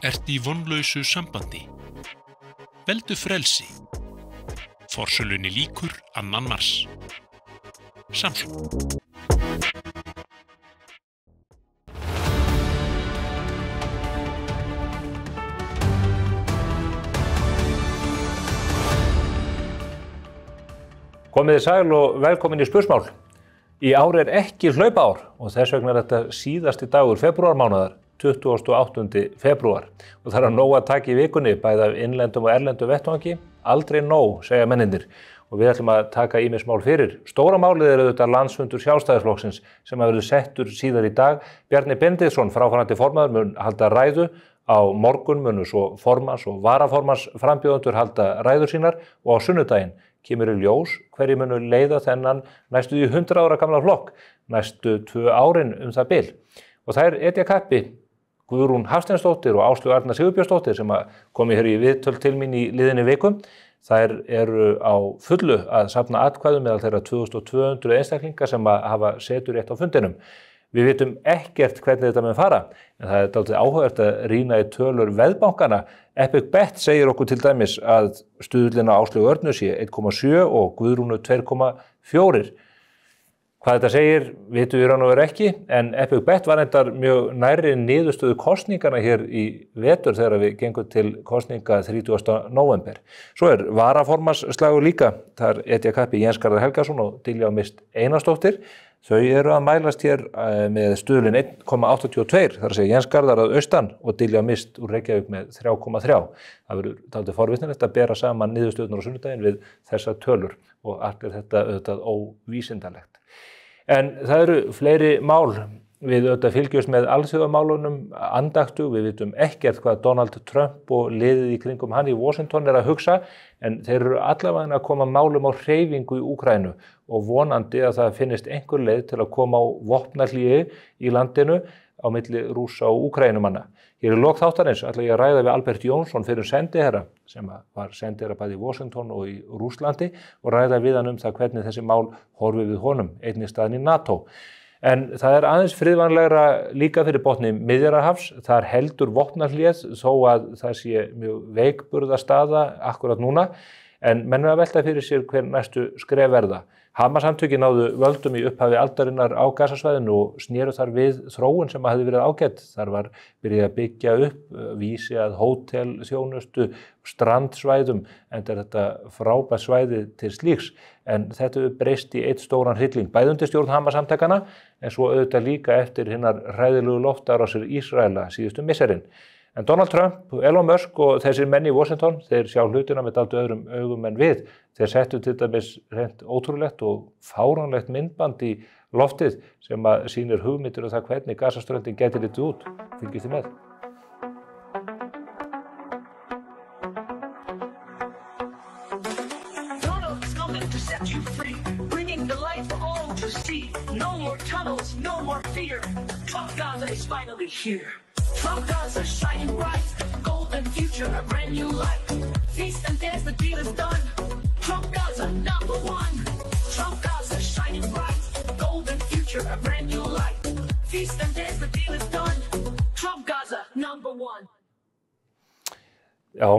Ert í vonlausu sambandi. Veldu frelsi. Forsölunni lýkur 2. mars. Samsung. Komið þið sæl og velkomin í Spursmál. Í ár ekki hlaupár og þess vegna þetta síðasti dagur febrúarmánaðar, 28. febrúar. Og það nóg að taka í vikunni, bæði af innlendum og erlendum vettvangi. Aldrei nóg, segja mennirnir. Og við ætlum að taka ýmis mál fyrir. Stóra málið auðvitað landsfundur Sjálfstæðisflokksins sem verður settur síðar í dag. Bjarni Benediktsson, fráfarandi formaður, mun halda ræðu. Á morgun munu svo formans og varaformans frambjóðendur halda ræður sínar og á sunnudaginn kemur í ljós hverju munu leiða þennan næstu 100 ára gamla flokk, næstu 2 árin það bil. Og það etja kappi Guðrún Hafsteinsdóttir og Áslaug Arna Sigurbjörnsdóttir sem komi hér í viðtöl til mín í liðinni viku. Þær eru á fullu að safna atkvæðum meðal þeirra 2200 einstaklinga sem hafa seturétt á fundinum. Við vitum ekkert hvernig þetta mun fara, en það dálítið áhugavert að rýna í tölur veðbankana. Epic Bet segir okkur til dæmis að stuðullinn á Áslaugu Örnu sé 1,7 og Guðrúnu 2,4. Hvað þetta segir vitum við raun og veru ekki, en Epic Bet var reyndar mjög nærri niðurstöðu kosninganna hér í vetur þegar við gengum til kosninga 30. nóvember. Svo varaformansslagur líka, þar etja kappi Jens Garðar Helgason og Diljá Mist Einarsdóttir. Þau eru að mælast hér með stuðlinn 1,82, þar að segja Jens Garðar að austan og Diljá Mist úr Reykjavík með 3,3. Það verður dálítið forvitnilegt að bera saman niðurstöðurnar á sunnudaginn við þessar tölur og allt þetta auðvitað óvísindalegt. En það eru fleiri mál. Við auðvitað fylgjumst með alþjóðamálunum andaktu. Við vitum ekkert hvað Donald Trump og liðið í kringum hann í Washington að hugsa, en þeir eru allavega að koma málum á hreyfingu í Úkraínu og vonandi að það finnist einhver leið til að koma á vopnahléi í landinu á milli Rússa og Úkraínumanna. Hér í lok þáttarins ætla ég að ræða við Albert Jónsson fyrir sendiherra sem var sendiherra bæði í Washington og í Rússlandi og ræða við hann það hvernig þessi mál horfi við honum einnig staðinn í NATO. En það aðeins friðvænlegra líka fyrir botni Miðjarðarhafs. Þar heldur vopnahléð þó að það sé mjög veikburða staða akkurat núna. En menn að velta fyrir sér hver næstu skref verða. Hamas-samtökin náðu völdum í upphafi aldarinnar á Gazasvæðinu og snéru þar við þróun sem hefði verið ágætt. Þar var byrjað að byggja upp, vísi að hótelþjónustu, strandsvæðum, enda þetta frábært svæði til slíks. En þetta breyst í einn stóran hrylling, bæði undir stjórn Hamas-samtakanna, en svo auðvitað líka eftir hinnar hræðilegu loftárásir Ísraela síðustu misserin. En Donald Trump, Elon Musk og þessir menn í Washington, þeir sjá hlutina með dálítið öðrum augum en við. Þeir settu til dæmis hreint ótrúlegt og fáránlegt myndband í loftið sem sýnir hugmyndir það hvernig Gazaströndin gæti litið út. Fylgist þið með. Donald's coming to set you free, bringing the light for all to see. No more tunnels, no more fear. Trump Gaza is finally here. Trump Gaza shining bright, golden future, a brand new light. Feast and dance, the deal is done. Trump Gaza #1. Trump Gaza shining bright, golden future, a brand new light. Feast and dance, the deal is done. Trump Gaza #1. Já,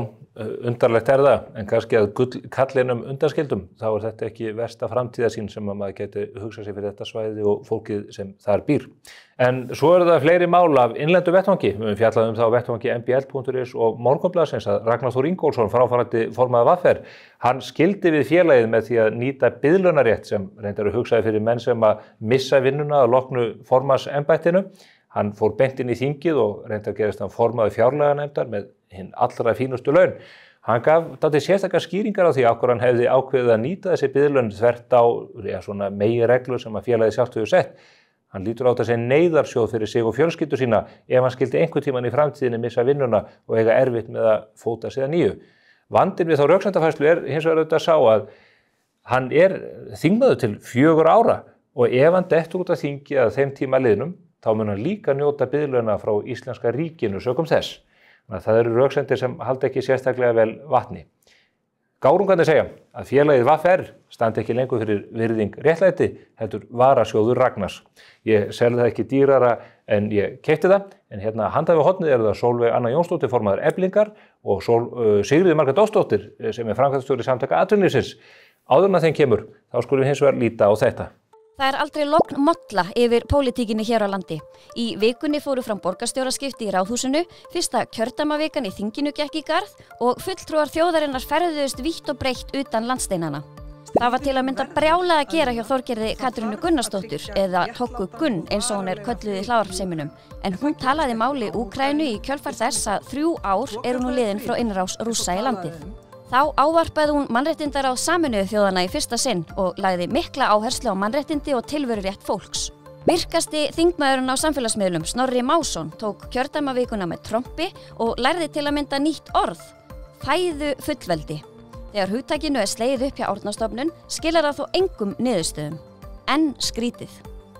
undarlegt það, en kannski að kallinum undanskildum, þá þetta ekki versta framtíðarsýn sem maður geti hugsað sér fyrir þetta svæði og fólkið sem þar býr. En svo það fleiri mál af innlendu vettvangi. Við fjallaðum þá vettvangi mbl.is og Morgunblaðsins að Ragnar Þór Ingólfsson, fráfarandi formaður VR, hann skildi við félagið með því að nýta biðlaunarétt sem reyndar hugsaði fyrir menn sem að missa vinnuna að loknu formannsembættinu. Hann fór beint inn í þingið og reyndar gerist hann formaður fjárlaganefndar með hinn allra fínustu laun. Hann gaf dálítið sérstakar skýringar á því af hverju hann hefði ákveðið að nýta þessi biðlaun þvert á svona meginreglur sem að félagið sjálft hefur sett. Hann lítur á þessi neyðarsjóð fyrir sig og fjölskyldu sína ef hann skildi einhvern tímann í framtíðinni missa vinnuna og eiga erfitt með að fóta sig að nýju. Vandinn við þá röksemdafærslu hins vegar auðvitað sá að hann þingmaður til 4 ára og ef hann dettur út af þingi að þeim tíma liðnum þá mun hann líka njóta biðlauna frá íslenska ríkinu sökum þess. Það eru röksemdir sem halda ekki sérstaklega vel vatni. Gárungarnir segja að félagið VFR standi ekki lengur fyrir virðing réttlæti, heldur varasjóður Ragnars. Ég selði það ekki dýrara en ég keypti það, en hérna handan við hornið eru það Sólveig Anna Jónsdóttir, formaður Eflingar, og Sigríður Margrét Ósdóttir, sem framkvæmdastjóri Samtaka atvinnulífsins. Áður en að þeim kemur, þá skulum við hins vegar líta á þetta. Það aldrei logn molla yfir pólitíkinni hér á landi. Í vikunni fóru fram borgarstjóraskipti í Ráðhúsinu, fyrsta kjördæmavikan í þinginu gekk í garð og fulltrúar þjóðarinnar ferðuðust vítt og breitt utan landsteinana. Það var til að mynda brjálega að gera hjá Þorgerði Katrínu Gunnarsdóttur, eða Tokku Gunn eins og hún kölluð í hlaðvarpsheiminum, en hún talaði máli Úkraínu í kjölfar þess að 3 ár eru nú liðin frá innrás Rússa í landið. Þá ávarpaði hún mannréttindaráð Sameinuðu þjóðanna í fyrsta sinn og lagði mikla áherslu á mannréttindi og tilverurétt fólks. Virkasti þingmaðurinn á samfélagsmiðlum, Snorri Másson, tók kjördæmavikuna með trompi og lærði til að mynda nýtt orð, fæðu fullveldi. Þegar hugtakinu slegið upp hjá Árnastofnun skilar það þó engum niðurstöðum. En skrítið.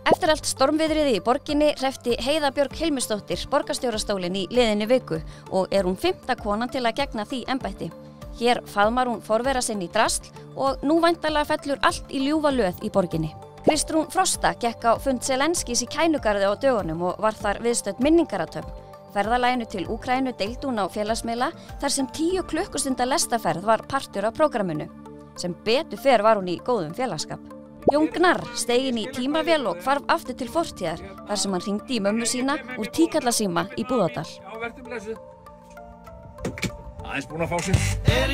Eftir allt stormviðriði í borginni hreppti Heiða Björg Hilmisdóttir borgarstjórastólinn í liðinni viku og hún 5. konan til að gegna því embætti. Hér faðmar hún forvera sinn í drasl og nú væntanlega fellur allt í ljúfa löð í borginni. Kristrún Frosta gekk á fund Zelenskís í Kænugarði á dögunum og var þar viðstödd minningarathöfn. Ferðalaginu til Úkraínu deildi hún á félagsmiðla þar sem 10 klukkustunda lestaferð var partur af prógraminu. Sem betur fer var hún í góðum félagsskap. Jón Gnarr steig inn í tímavél og hvarf aftur til fortíðar þar sem hann hringdi í mömmu sína úr tíkallasíma í Búðardal. Aðeins búin að fá sér.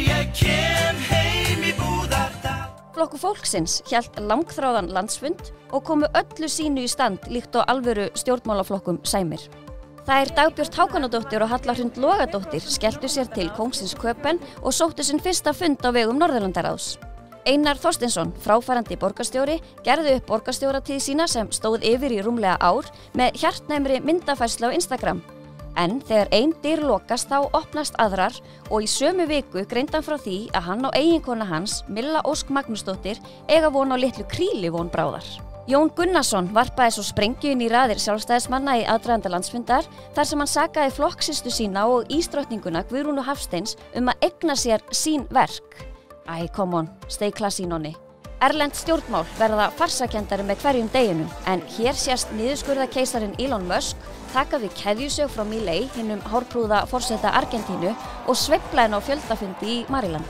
Ég kem heim í Búðardal. Flokkur fólksins hélt langþráðan landsfund og komu öllu sínu í stand líkt á alvöru stjórnmálaflokkum sæmir. Þær Dagbjört Hákonardóttir og Halla Hrund Logadóttir skelltu sér til Kóngsins Köpen og sóttu sinn fyrsta fund á vegum Norðurlandaráðs. Einar Þorsteinsson, fráfarandi borgarstjóri, gerði upp borgarstjóratíð sína sem stóð yfir í rúmlega ár með hjartnæmri myndafærslu á Instagram. En þegar ein dyr lokast þá opnast aðrar og í sömu viku greindi hann frá því að hann og eiginkona hans, Milla Ósk Magnúsdóttir, eiga von á litlu kríli von bráðar. Jón Gunnarsson varpaði svo sprengju inn í raðir sjálfstæðismanna í aðdraganda landsfundar þar sem hann sakaði flokkssystur sína og ísdrottninguna Guðrúnu Hafsteins að eigna sér sín verk. Æ, come on, stay classy nonni. Erlend stjórnmál verða farsakendari með hverjum deginum, en hér sést niðurskurðakeisarin Elon Musk taka við keðjusög frá Milei, hinum hárprúða forseta Argentínu, og sveifla henni á fjöldafundi í Maryland.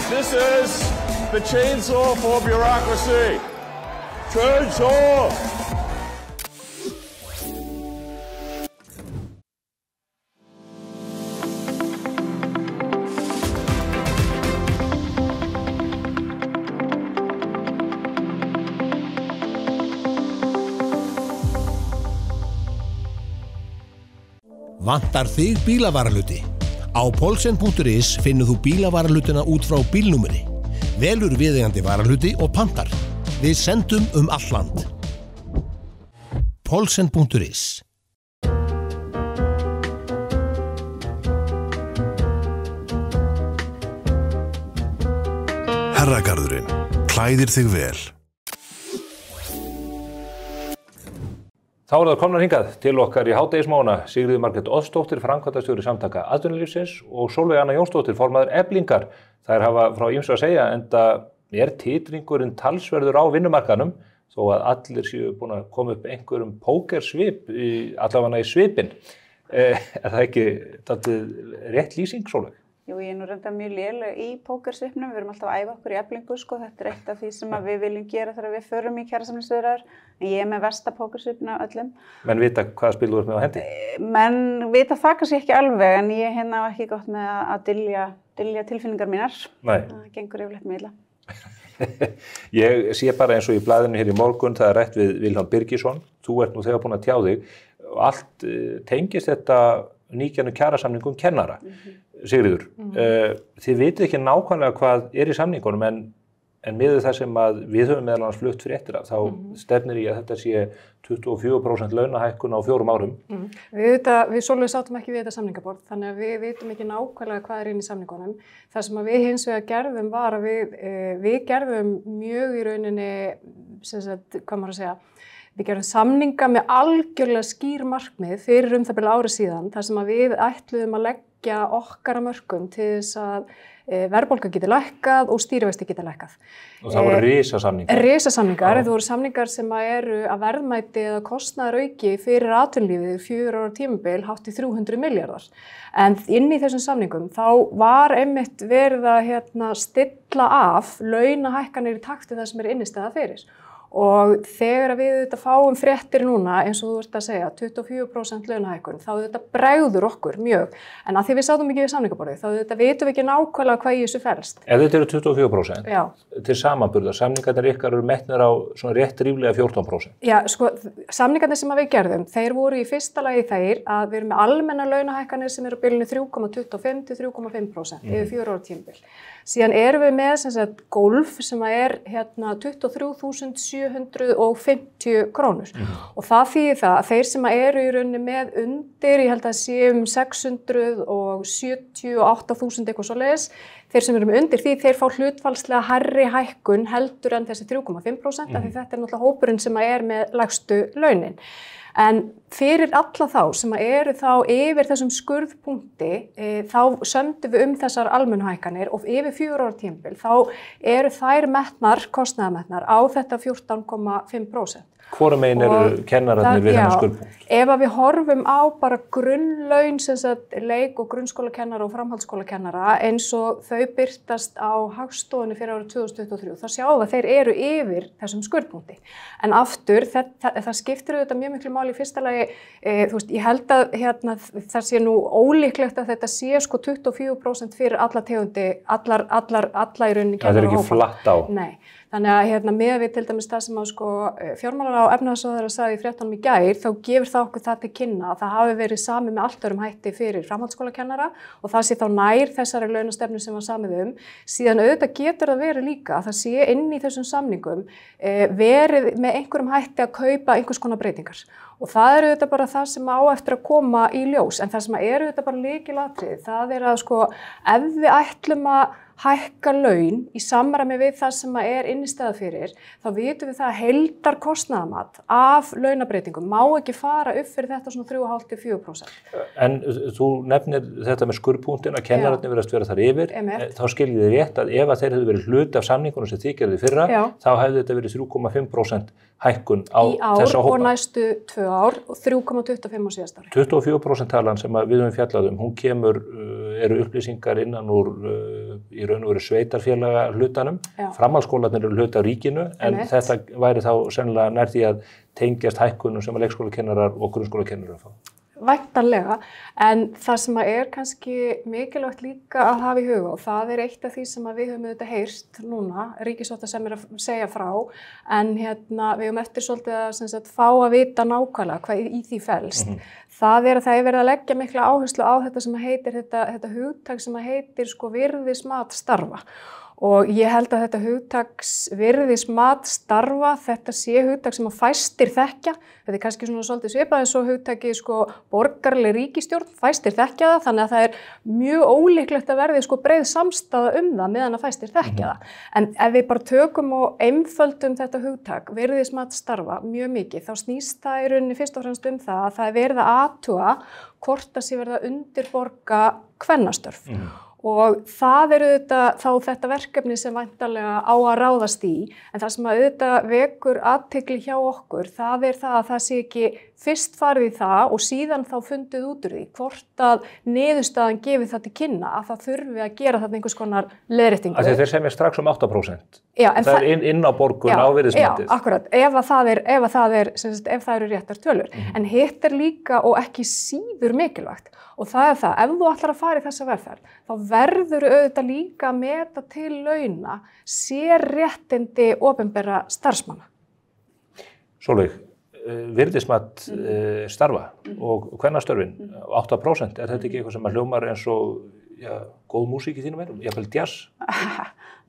This is the chainsaw for bureaucracy. Chainsaw! Vantar þig bílavaraluti? Á Polsen.is finnur þú bílavaralutina út frá bílnúmeri. Velur viðeigandi varaluti og pantar. Við sendum all land. Polsen.is. Herragarðurinn klæðir þig vel. Þá það komnar hingað til okkar í hádegismóna Sigríður Margrét Ósdóttir, framkvæmdastjóri Samtaka atvinnulífsins, og Sólveig Anna Jónsdóttir, formaður Eflingar. Þær hafa frá ýmsu að segja, enda titringurinn talsverður á vinnumarkaðnum, þó að allir séu búin að koma upp einhverjum pókersvip, allavega í svipinn. Það ekki rétt lýsing, Sólveig? Jú, ég nú reynda mjög léleg í pókersvipnum. Við erum alltaf að æfa okkur í Eflingu, sko. Þetta eitt af því sem við viljum gera þegar við förum í kjarasamningsviðræður. En ég með versta pókersvipna öllum. Menn vita hvaða spil þú ert með á hendi? Menn vita það kannski ekki alveg, en ég á ekki gott með að dylja tilfinningar mínar. Nei. Það gengur yfirleitt mjög illa. Ég sé bara eins og í blaðinu hér í morgun, það rætt við Vilhjálm Birgisson. Þú ert nú þegar búin að tjá þig. Allt tengist þetta nýgjarnu kjarasamningum kennara. Sigríður, þið vitið ekki nákvæmlega hvað í samningunum, en miðað það sem að við höfum meðal annars flutt fréttir af, þá stefnir í að þetta sé 24% launahækkun á 4 árum. Við Sólveig sátum ekki við þetta samningaborð, þannig að við vitum ekki nákvæmlega hvað inn í samningunum. Það sem að við hins vegar gerðum var að við gerðum mjög í rauninni, hvað maður að segja, við gerðum samninga með algjörlega skýr markmið fyrir það bil ári síðan, þar sem að við ætluðum að leggja okkar að mörkum til þess að verðbólga geti lækkað og stýrivexti geti lækkað. Og það voru risasamningar. Risasamningar, það voru samningar sem eru að verðmæti eða kostnaðarauki fyrir atvinnulífið 4 ára tímabil hátt í 300 milljarðar. En inn í þessum samningum þá var einmitt verið að stilla af launahækkanir í takti það sem innistæða fyrir. Og þegar við þetta fáum fréttir núna, eins og þú ert að segja, 24% launahækkun, þá þetta bregður okkur mjög. En að því við sátum ekki við samningaborðið, þá þetta vitum við ekki nákvæmlega hvað í þessu felst. Ef þetta eru 24%, Já. Til samanburðar, samningarnir ykkar eru metnir á svona rétt ríflega 14%. Já, sko, samningarnir sem við gerðum, þeir voru í fyrsta lagi þeir að við erum með almenna launahækkanir sem eru á bilinu 3,25 til 3,5% yfir 4 ára tímabil. Síðan erum við með gólf sem er 23.750 krónur og það þýðir það að þeir sem eru í rauninni með undir, ég held að séum 678.000 eitthvað svoleiðis, þeir sem eru með undir því þeir fá hlutfallslega hærri hækkun heldur en þessi 3,5% af því þetta er náttúrulega hópurinn sem er með lægstu launin. En fyrir alla þá sem eru þá yfir þessum skurðpunkti, þá sömdum við þessar almennu hækkanir og yfir 4 ára tímabil, þá eru þær metnar, kostnaðarmetnar á þetta 14,5%. Hvora megin eru kennararnir við þennan skurðpunkt? Ef að við horfum á bara grunnlaun, leik- og grunnskólakennara og framhaldsskólakennara eins og þau birtast á Hagstofunni fyrir árið 2023, þá sjáum við að þeir eru yfir þessum skurðpunkti. En aftur, það skiptir auðvitað mjög miklu máli í fyrsta lagi, ég held að það sé nú ólíklegt að þetta sé 24% fyrir alla tegundi, alla í rauninni kennara. Það er ekki flatt á. Nei. Þannig að með við til dæmis það sem að fjármálar- og efnahagsráðherra sagði í fréttunum í gær, þá gefur það okkur það til kynna að það hafi verið samið með allt öðrum hætti fyrir framhaldsskólakennara og það sé þá nær þessari launastefnu sem var samið Síðan auðvitað getur það verið líka að það sé inn í þessum samningum verið með einhverjum hætti að kaupa einhvers konar breytingar. Og það eru auðvitað bara það sem á eftir að koma í ljós, en það sem eru auðvitað bara lykilatriði, það er að ef við ætlum að hækka laun í samræmi við það sem er innistæða fyrir, þá vitum við það að heildarkostnaðarmat af launabreitingum má ekki fara upp fyrir þetta svona 3,5 til 4%. En þú nefnir þetta með skurðpunktinn að kennararnir virðast vera þar yfir, þá skiljið þið rétt að ef að þeir hefðu verið hluti af samningunum sem þið gerðuð í fyrra, þá hefði þetta verið 3,5% hækkun á þessa hópa. Í ár og næstu 2 ár og 3,25 á síðast ári. 24% talan sem við höfum fjallað hún kemur, eru upplýsingar innan úr í raun og veru sveitarfélaga hlutanum. Framhaldsskólarnir eru hluti af ríkinu, en þetta væri þá sennilega nær því að tengjast hækkunum sem að leikskólakennarar og grunnskólakennarar fá. Væntanlega, en það sem er kannski mikilvægt líka að hafa í huga og það eitt af því sem við höfum auðvitað heyrt núna, ríkisstjórnin sem að segja frá, en við höfum eftir svolítið að fá að vita nákvæmlega hvað í því felst. Það að það verið að leggja mikla áherslu á þetta sem heitir, þetta hugtak sem heitir virðismat starfa. Og ég held að þetta hugtaks virðismat starfa, þetta sé hugtak sem að fæstir þekkja. Þetta er kannski svona svolítið svipað eins og hugtaki borgaraleg ríkisstjórn, fæstir þekkja það, þannig að það er mjög ólíklegt að verði breið samstaða það meðan að fæstir þekkja það. En ef við bara tökum og einföldum þetta hugtak, virðismat starfa, mjög mikið, þá snýst það í rauninni fyrst og fremst það að það er verið að athuga hvort það sé verið að undirborga kvennastörf. Og það þá þetta verkefni sem væntanlega á að ráðast í, en það sem auðvitað vekur athygli hjá okkur, það það að það sé ekki fyrst farið í það og síðan þá fundið út úr því, hvort að niðurstaðan gefi það til kynna að það þurfi að gera þarna einhvers konar leiðréttingu. Þeir semja strax 8%. Það er inn á borgun á virðismatið. Já, akkurat, ef það eru réttar tölur. En hitt líka og ekki síður mikilvægt. Og það það, ef þú ætlar að fara í þessa vegferð, þá verður auðvitað líka að meta til launa sérréttindi opinberra starfsmanna. Sólveig, virðismat starfa og kvennastörfin, 8%, er þetta ekki eitthvað sem hljómar eins og góð músík í þínum einum, jafnvel jazz?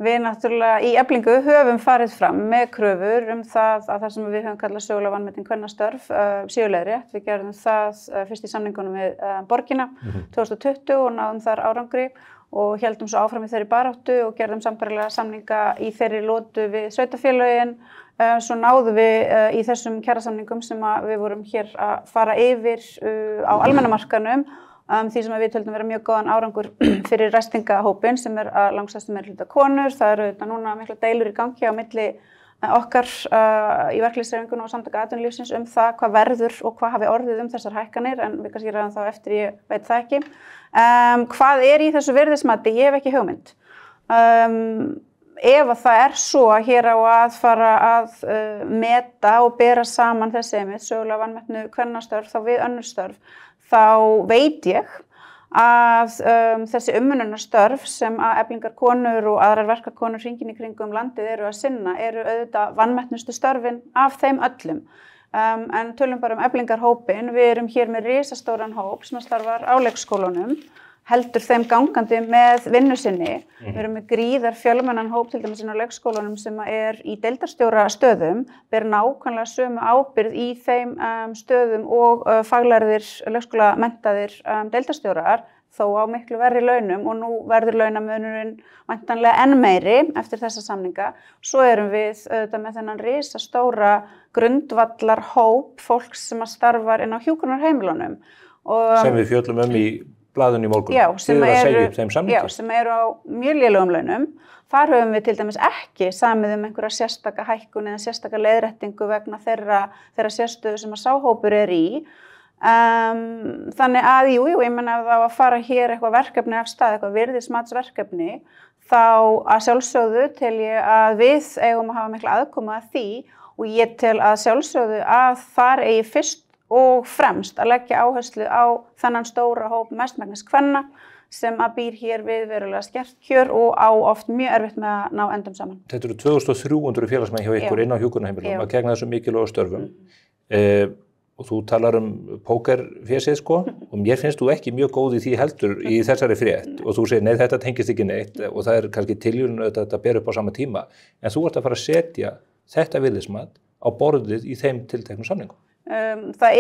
Við náttúrulega í Eflingu höfum farið fram með kröfur það að það sem við höfum kallað sögulega vanmetin kvennastörf séu leiðrétt. Við gerðum það fyrst í samningunum við borgina 2020 og náðum þar árangri og héldum svo áfram í þeirri baráttu og gerðum sambærilega samninga í þeirri lotu við sveitarfélögin. Svo náðum við í þessum kjarasamningum sem við vorum hér að fara yfir á almenna markaðnum því sem við töldum vera mjög góðan árangur fyrir ræstingahópinn sem að langstærstum meirihluta konur. Það eru þetta núna mikla deilur í gangi á milli okkar í verkalýðshreyfingunni og samtaka atvinnulífsins það hvað verður og hvað hafi orðið þessar hækkanir, en við kannski ræðum þá eftir, ég veit það ekki. Hvað í þessu virðismati? Ég hef ekki hugmynd. Ef að það svo að hér á að fara að meta og bera saman þessi sögulega vanmetnu kvennastörf þá við önnur störf, þá veit ég að þessi umönnunarstörf sem að Eflingar konur og aðrar verkakonur hringinn í kringum landið eru að sinna eru auðvitað vanmetnustu störfin af þeim öllum. En tölum bara Eflingar hópinn, við erum hér með risastóran hóp sem starfar á leikskólunum, heldur þeim gangandi með vinnu sinni. Við erum með gríðar fjölmennan hóp til dæmis inn á leikskólunum sem er í deildarstjóra stöðum, ber nákvæmlega sömu ábyrgð í þeim stöðum og faglærðir leikskólamenntaðir deildarstjórar, þó á miklu verri launum og nú verður launamunurinn væntanlega enn meiri eftir þessa samninga. Svo erum við með þennan risastóra grundvallar hóp fólks sem að starfar inn á hjúkrunarheimilunum. Sem við fjöllum í blaðinu í morgun, sem eru á mjög lélegum launum. Þar höfum við til dæmis ekki samið einhverja sérstaka hækkun eða sérstaka leiðréttingu vegna þeirra sérstöðu sem að sá hópur er í. Þannig að, ég meina ef það á að fara hér eitthvað verkefni af stað, eitthvað virðismatsverkefni, þá að sjálfsögðu tel ég að við eigum að hafa mikla aðkomu að því og ég tel að sjálfsögðu að þar eigi fyrst og fremst að leggja áherslu á þennan stóra hóp mestmegnis kvenna sem að býr hér við verulega skert kjör og á oft mjög erfitt með að ná endum saman. Þetta eru 2300 félagsmenn hjá ykkur inn á hjúkrunarheimilum að gegna þessum mikilvægu störfum. Og þú talar pókerfésið og mér finnst þú ekki mjög góð í því heldur í þessari frétt og þú segir nei þetta tengist ekki neitt og það kannski tilhjörun að þetta ber upp á sama tíma en þú ert að fara að setja þetta virðismat á borðið í þeim tilteknum samningum. Það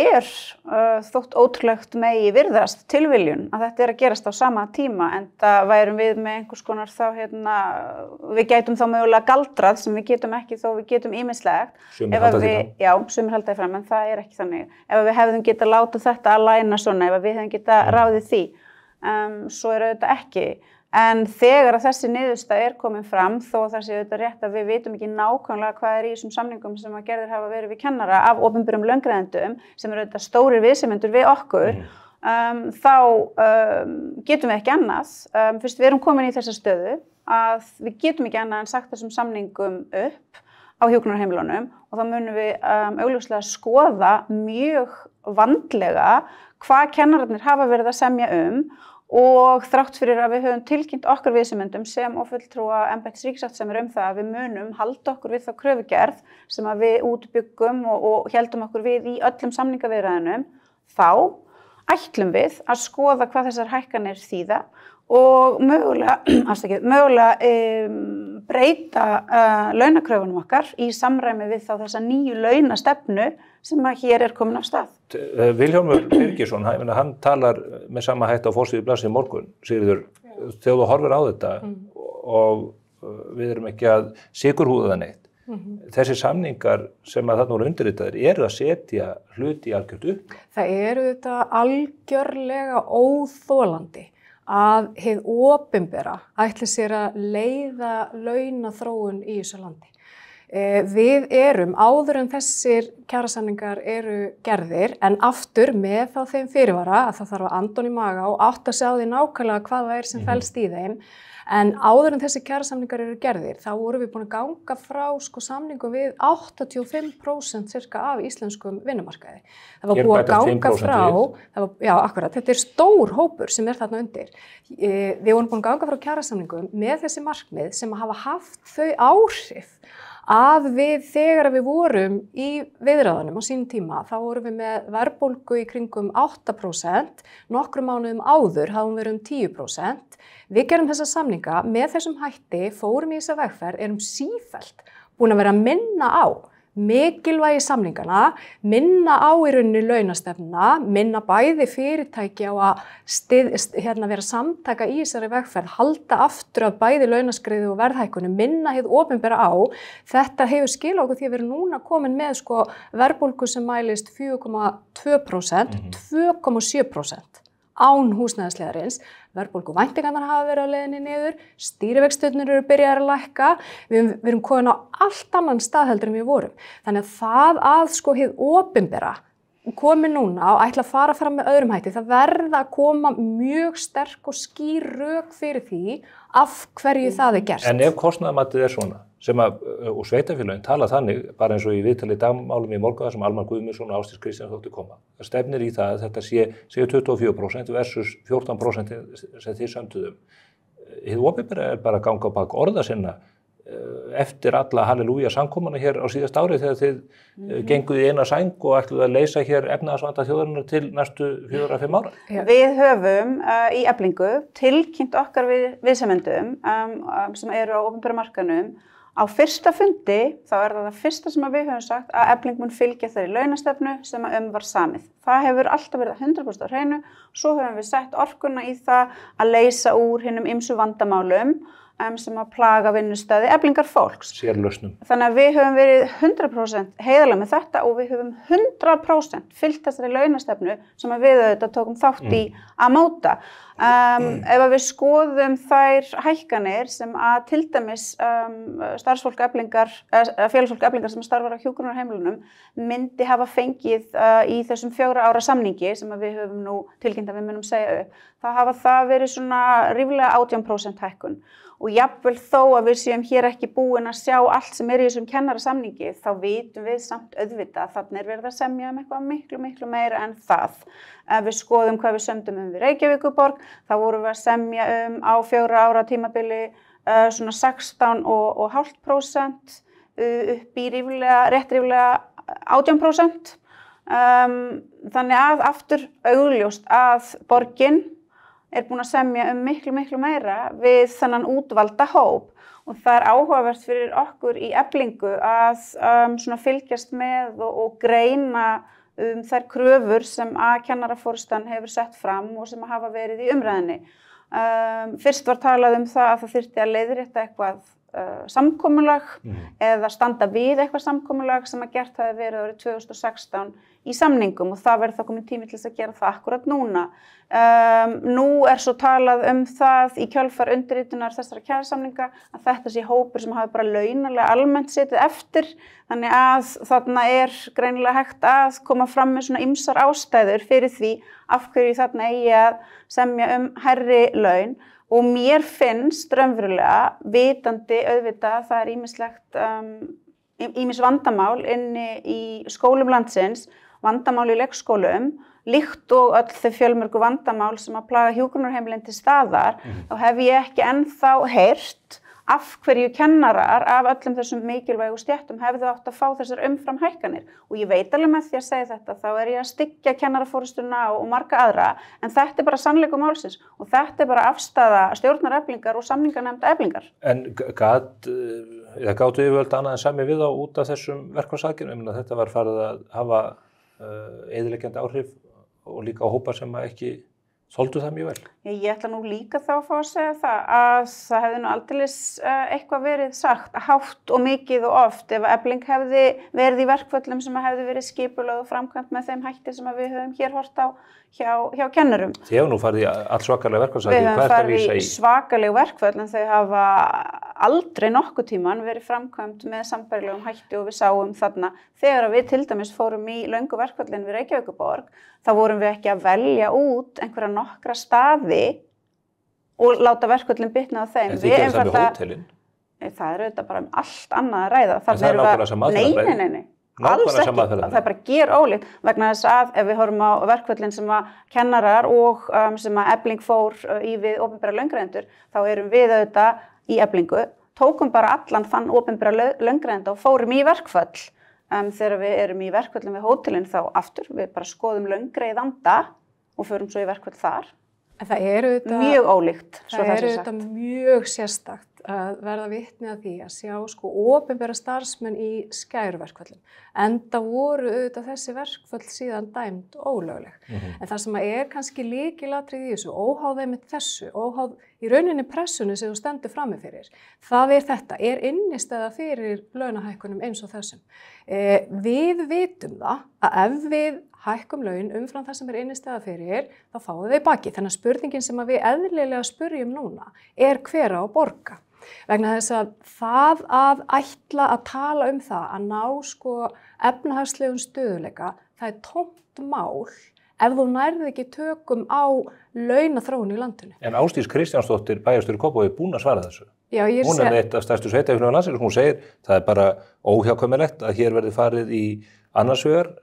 þótt ótrúlegt megi virðast tilviljun að þetta að gerast á sama tíma en það værum við með einhvers konar þá við gætum þá mögulega galdrað sem við getum ekki þó við getum ýmislegt. Sumir halda því fram. Já, sumir halda því fram en það ekki þannig. Ef við hefðum getað látið þetta að læna svona, ef við hefðum getað ráðið því, svo þetta ekki. En þegar að þessi niðurstaða komin fram, þó það sé auðvitað rétt að við vitum ekki nákvæmlega hvað í þessum samningum sem að gerðir hafa verið við kennara af opinberum launagreiðendum, sem eru auðvitað stórir viðsemjendur við okkur, þá getum við ekki annað. Fyrst við erum komin í þessa stöðu að við getum ekki annað en sagt þessum samningum upp á hjúkrunarheimilunum og þá munum við augljóslega skoða mjög vandlega hvað kennararnir hafa verið að semja og þrátt fyrir að við höfum tilkynnt okkar viðsemjendum sem og fulltrúa embættis ríkissáttasemjara það að við munum halda okkur við þá kröfugerð sem að við útbyggum og héldum okkur við í öllum samningaviðræðunum, þá ætlum við að skoða hvað þessar hækkanir þýða og mögulega breyta launakröfunum okkar í samræmi við þá þessa nýju launastefnu sem að hér komin af stað. Vilhjálmur Birgisson, hann talar með sama hætti á forsíðu blaðsins í morgun, Sigríður, þegar þú horfir á þetta og við erum ekki að sykurhúða það neitt. Þessi samningar sem að þarna voru undirritaðir að setja hluti algjört upp. Það þetta algjörlega óþolandi að hið opinbera ætli sér að leiða launaþróun í þessu landi. Við áður en þessir kjarasamningar gerðir, en aftur með þá þeim fyrirvara að það þarf að anda í maga og átta sig á því nákvæmlega hvað það sem felst í þeim. En áður en þessir kjarasamningar gerðir, þá vorum við búin að ganga frá samningum við 85% cirka af íslenskum vinnumarkaði. Það var búið að ganga frá, akkurat, þetta stór hópur sem þarna undir. Við vorum búin að ganga frá kjarasamningum með þessi markmið sem hafa haft þau áhrif að þegar við vorum í viðræðunum á sínum tíma, þá vorum við með verðbólgu í kringum 8%, nokkrum mánuðum áður hafum við 10%. Við gerum þessa samninga með þessum hætti, fórum í þessa vegferð, erum sífellt búin að vera að minna á mikilvægi samningana, minna á í rauninni launastefnuna, minna bæði fyrirtæki á að vera samtaka í þessari vegferð, halda aftur af bæði launaskriði og verðhækkunum, minna hið opinbera á. Þetta hefur skilað okkur því að við erum núna komin með verðbólgu sem mælist 4,2%, 2,7% án húsnæðisliðarins. Verðbólguvæntingarnar hafa verið á leiðinni niður, stýrivextirnir eru byrjaðar að lækka, við erum komin á allt annan stað heldur en við vorum. Þannig að það að sko hið opinbera komi núna og ætla að fara fram með öðrum hætti, það verða að koma mjög sterk og skýr rök fyrir því af hverju það gert. En ef kostnaðarmatið svona, og sveitarfélögin tala þannig, bara eins og í viðtali dagmálum í Morgunblaðið sem Almar Guðmundsson og Ásdís Kristjánsdóttir koma, það stefnir í það að þetta séu 24% versus 14% sem þið sömduðum. Hið opinbera bara að ganga á bak orða sinna eftir alla halleluja samkomuna hér á síðast ári þegar þið genguð í eina sæng og ætluð að leysa hér efnahagsvanda þjóðarinnar til næstu 4-5 ára. Við höfum í Eflingu tilkynnt okkar viðsemjendum sem eru á opinbera markaðnum. Á fyrsta fundi þá það fyrsta sem við höfum sagt að Efling mun fylgja þeirri launastefnu sem var samið. Það hefur alltaf verið 100% á hreinu, svo höfum við sett orkuna í það að leysa úr hinum ýmsu vandamálum sem að plaga vinnustæði Eflingar fólks. Sérlausnum. Þannig að við höfum verið 100% heiðarlega með þetta og við höfum 100% fylgt þessari launastefnu sem að við auðvitað tókum þátt í að móta. Ef við skoðum þær hækkanir sem að til dæmis félagsfólk Eflingar sem starfar á hjúkrunarheimilunum myndi hafa fengið í þessum 4 ára samningi sem að við höfum nú tilkynnt að við munum segja upp, þá hafa það verið svona ríflega 18% hækkun. Og jafnvel þó að við séum hér ekki búin að sjá allt sem í þessum kennarasamningi, þá vitum við samt auðvitað að þarna verið að semja eitthvað miklu meira en það. Ef við skoðum hvað við sömdum við Reykjavíkurborg, þá vorum við að semja á 4 ára tímabili svona 16,5% upp í rétt ríflega 18%. Þannig að aftur augljóst að borgin búin að semja miklu meira við þennan útvalda hóp og það áhugavert fyrir okkur í Eflingu að svona fylgjast með og greina þær kröfur sem að kennaraforystan hefur sett fram og sem hafa verið í umræðinni. Fyrst var talað það að það þyrfti að leiðrétta eitthvað samkomulag eða standa við eitthvað samkomulag sem að gert hafi verið árið 2016 í samningum og það verður þá komin tími til þess að gera það akkurat núna. Nú svo talað það í kjölfar undirritunar þessara kjarasamninga að þetta sé hópur sem hafi bara launalega almennt setið eftir, þannig að þarna greinilega hægt að koma fram með svona ýmsar ástæður fyrir því af hverju þarna eigi að semja hærri laun. Og mér finnst raunverulega vitandi auðvitað það ýmis vandamál inni í skólum landsins, vandamál í leikskólum, líkt og öll þau fjölmörgu vandamál sem að plaga hjúkrunarheimilin til staðar, þá hef ég ekki ennþá heyrt af hverju kennarar af öllum þessum mikilvægu stéttum hefðu átt að fá þessar umfram hækkanir. Og ég veit alveg með því að segja þetta, þá ég að styggja kennaraforystuna og marga aðra, en þetta bara sannleikur málsins og þetta bara afstaða stjórnar Eflingar og samninganefnda Eflingar. En gátu yfirvöld annað en sami við út af þessum verkfallsaðgerðum? Þetta var farið að hafa eyðileggjandi áhrif og líka á hópa sem ekki þoldu það mjög vel. Ég ætla nú líka þá að fá að segja að það hefði nú aldeilis eitthvað verið sagt hátt og mikið og oft ef Efling hefði verið í verkföllum sem hefði verið skipulögð og framkvæmt með þeim hætti sem við höfum hér hort á hjá kennurum. Þið hefur nú farið í allt svakalega verkfallsaðgerðir. Við höfum farið í svakalega verkföll en þau hafa aldrei nokkuð tíman verið framkvæmt með sambærilegum hætti og við sáum þarna þegar við til dæmis fórum í löngu verkföllin við Reykjavíkurborg, þá vorum við ekki að velja út einhverja nokkra staði og láta verkföllin bitna á þeim. En þið gerir það með hótelin? Það auðvitað bara allt annað að ræða. En það nákvæmlega sama aðferðafræði? Nei. Alls ekki. Það bara gerólíkt vegna þess að ef við horfum á verkföllin sem að kennarar og sem að Efling fór í við opinbera launagreiðendur, þá erum við auðvitað í Eflingu, tókum bara allan þann opinbera launagreiðenda og fórum í verkföll. Þegar við erum í verkföllin við hótelin þá aftur, við bara skoðum launagreiðanda og förum svo í verkföll þar. En það auðvitað mjög ólíkt. Það auðvitað mjög sérstakt að verða vitni að því að sjá sko opinbera starfsmenn í skæruverkföllum. Enda voru auðvitað þessi verkföll síðan dæmd ólögleg. En það sem er kannski lykilatriði í þessu, óháð einmitt þessu, óháð í rauninni pressunni sem þú stendur frammi fyrir, það þetta, innistæða fyrir launahækkunum eins og þessum. Við vitum það að ef við hækkum laun umfram það sem innistæða fyrir, þá fáum við baki. Þannig að spurningin sem við eðlilega spurjum núna hver á að borga. Vegna þess að það að ætla að tala það að ná sko efnahagslegum stöðuleika, það tómt mál ef þú nærði ekki tökum á launaþróun í landinu. En Ásdís Kristjánsdóttir, bæjarstjóri Kópavogi, búin að svara þessu. Já, hún eitt af stærstu sveitarfélögum landsins, hún segir það bara óhjákvæmilegt að hér verði farið í annars vegar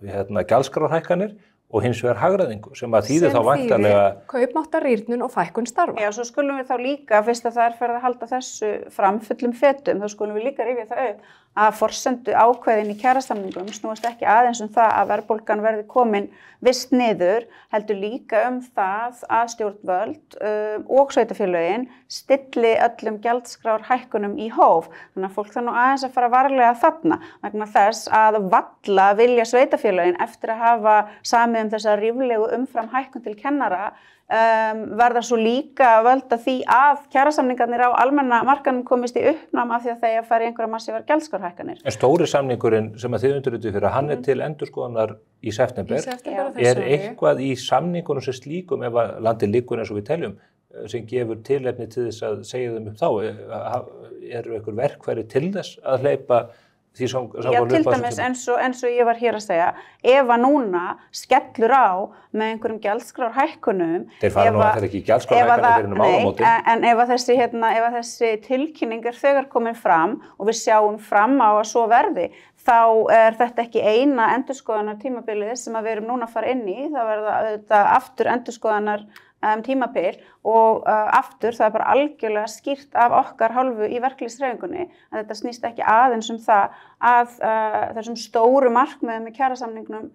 gjaldskrárhækkanir og hins vegar hagræðingu sem að þýðir þá væntanlega kaupmáttarrýrnun og fækkun starfa. Já, svo skulum við þá líka, fyrst að það farið að halda þessu fram fullum fetum, þá skulum við líka rifja það upp að forsendu ákvæðin í kjarasamningum snúast ekki aðeins það að verðbólgan verði komin visst niður, heldur líka það að stjórnvöld og sveitarfélögin stilli öllum gjaldskrárhækkunum í hóf. Þannig að fólk nú aðeins að fara varlega þarna vegna þess að valla vilja sveitarfélögin eftir að hafa samið þessa ríflegu umframhækkun til kennara verða svo líka að valda því að kjarasamningarnir á almenna markanum komist í uppnám af því að þeir fara í einhverja massívar gjaldskrárhækkanir. En stóri samningurinn sem að þið undirrituð fyrir, hann til endurskoðunar í september. Eitthvað í samningunum sem slíkum ef að landið liggur eins og við teljum sem gefur tilefni til þess að segja þeim upp þá? Eru einhver verkfæri til þess að hleypa því Já, til dæmis eins og ég var hér að segja, ef að núna skellur á með einhverjum gjaldskrárhækkunum. Þeir fara nú að það ekki gjaldskrárhækkanir fyrir áramótin. En ef að þessi tilkynning þegar komin fram og við sjáum fram á að svo verði, þá þetta ekki eina endurskoðunar tímabilið sem að við erum núna að fara inn í. Það verða aftur endurskoðunar tímabil og aftur það bara algjörlega skýrt af okkar hálfu í verkalýðshreyfingunni að þetta snýst ekki aðeins það að þessum stóru markmiðum í kjarasamningnum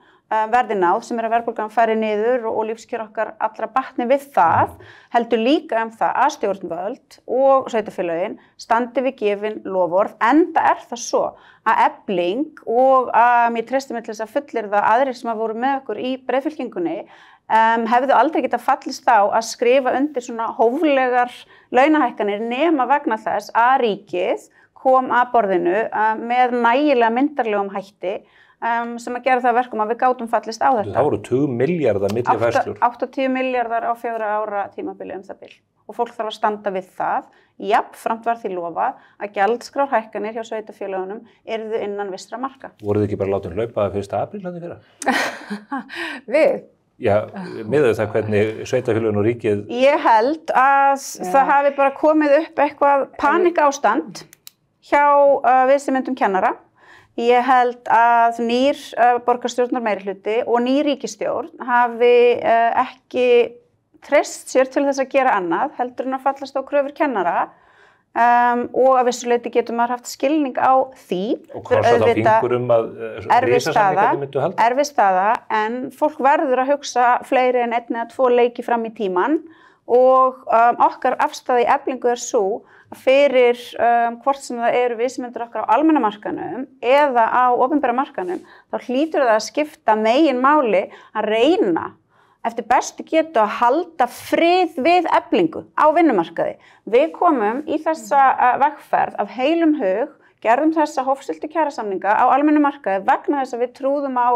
verði náð sem að verðbólgan fari niður og lífskjör okkar allra batni við það, heldur líka það að stjórnvöld og sveitarfélögin standi við gefin loforð, enda það svo að Efling og mér treysti mig til þess að fullyrða aðrir sem að voru með okkur í breiðfylkingunni hefðu aldrei getað fallist á að skrifa undir svona hóflegar launahækkanir nema vegna þess að ríkið kom að borðinu með nægilega myndarlegum hætti sem að gera það verkum að við gátum fallist á þetta. Það voru 20 milljarðar millifærslur. 80 milljarðar á 4 ára tímabili það bil. Og fólk þarf að standa við það. Jafnframt var því lofað að gjaldskrárhækkanir hjá sveitarfélögunum yrðu innan vissra marka. Voruð þið ekki bara látin hlaupa 1. apríl fyrra? Við? Já, miðað það hvernig sveitarfélögin og ríkið... Ég held að það hafi bara komið upp eitthvað panikástand hjá viðsemjendum kennara. Ég held að nýr borgarstjórnar meirihluti og ný ríkisstjórn hafi ekki treyst sér til þess að gera annað, heldur en að fallast á kröfur kennara. Og að vissu leyti getur maður haft skilning á því. Og krossað á fingur að risasamningarnir myndu halda? Erfið staða, en fólk verður að hugsa fleiri en 1 eða 2 leiki fram í tíman og okkar afstaða í Eflingu sú að fyrir hvort sem það eru viðsemjendur okkar á almenna markanum eða á opinbera markanum, þá hlýtur það að skipta meginmáli að reyna eftir bestu getu að halda frið við Eflingu á vinnumarkaði. Við komum í þessa vegferð af heilum hug, gerðum þessa hófstilltu kjarasamninga á almennum markaði vegna þess að við trúðum á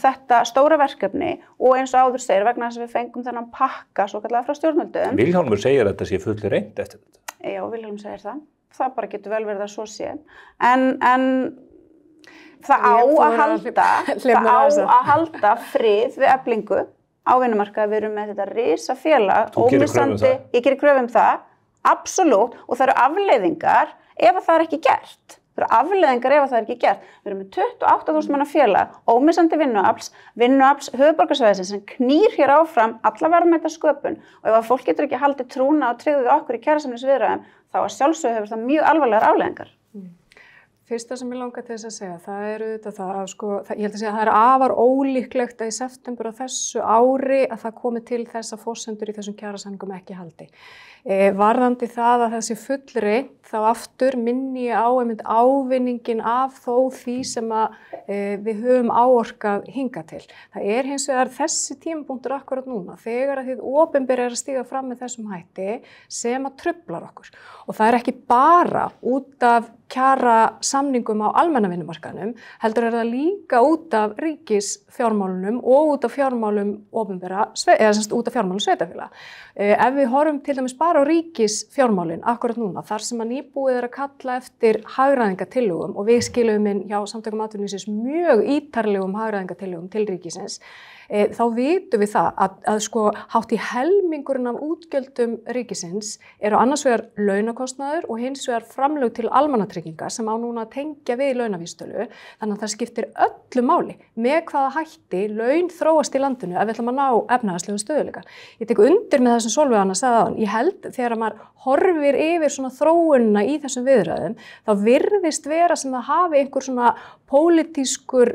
þetta stóra verkefni og eins og áður segir vegna þess að við fengum þennan pakka svo kallega frá stjórnvöldum. Vilhjálmur segir að þetta sé fullt reynt eftir þetta. Já, Vilhjálmur segir það. Það bara getur vel verið að svo sé. En það á að halda frið við Eflingu á vinnumarkaði. Við erum með þetta risafélag, ómissandi, ég gerir kröfu það, absolutt, og það eru afleiðingar ef það ekki gert. Það eru afleiðingar ef það ekki gert. Við erum með 28.000 manna félag, ómissandi vinnuafls höfuðborgarsvæðisins sem knýr hér áfram alla verðmæta sköpun og ef að fólk getur ekki haldið trúna og tryggðu við okkur í kjarasamningsviðræðum þá að sjálfsögðu hefur það mjög alvarlegar afleiðingar. Fyrsta sem ég langar til þess að segja, það auðvitað það að ég held að segja að það afar ólíklegt að í september á þessu ári að það komi til þess að forsendur í þessum kjarasamningum ekki haldi. Varðandi það að þessi fullri, þá aftur minni ég á ávinningin af þó því sem að við höfum áorkað hingað til. Það hins vegar þessi tímapunktur akkurat núna, þegar að þið opinber að stíga fram með þessum hætti sem að truflar okkur. Og það ekki bara út af kjarasamningum á almenna vinnumarkaðnum, heldur það líka út af ríkisfjármálunum og út af fjármálum opinbera, eða út af fjármálum sveitarfélaga. Ef við horfum til dæmis bara á ríkisfjármálin akkurat núna, þar sem að nýbúið að kalla eftir hagræðingatillögum og við skilum inn hjá Samtökum atvinnulífsins mjög ítarlegum hagræðingatillögum til ríkisins, þá vitum við það að hátt í helmingurinn af útgjöldum ríkisins eru annars vegar launakostnaður og hins vegar framlög til almannatrygginga sem á núna að tengja við launavísitölu, þannig að það skiptir öllu máli með hvaða hætti laun þróast í landinu ef við ætlum að ná efnahagslegum stöðugleika. Ég tek undir með þessum Sólveig Anna sagði áðan, ég held þegar maður horfir yfir svona þróunina í þessum viðræðum, þá virðist vera sem það hafi einhver svona pólitískur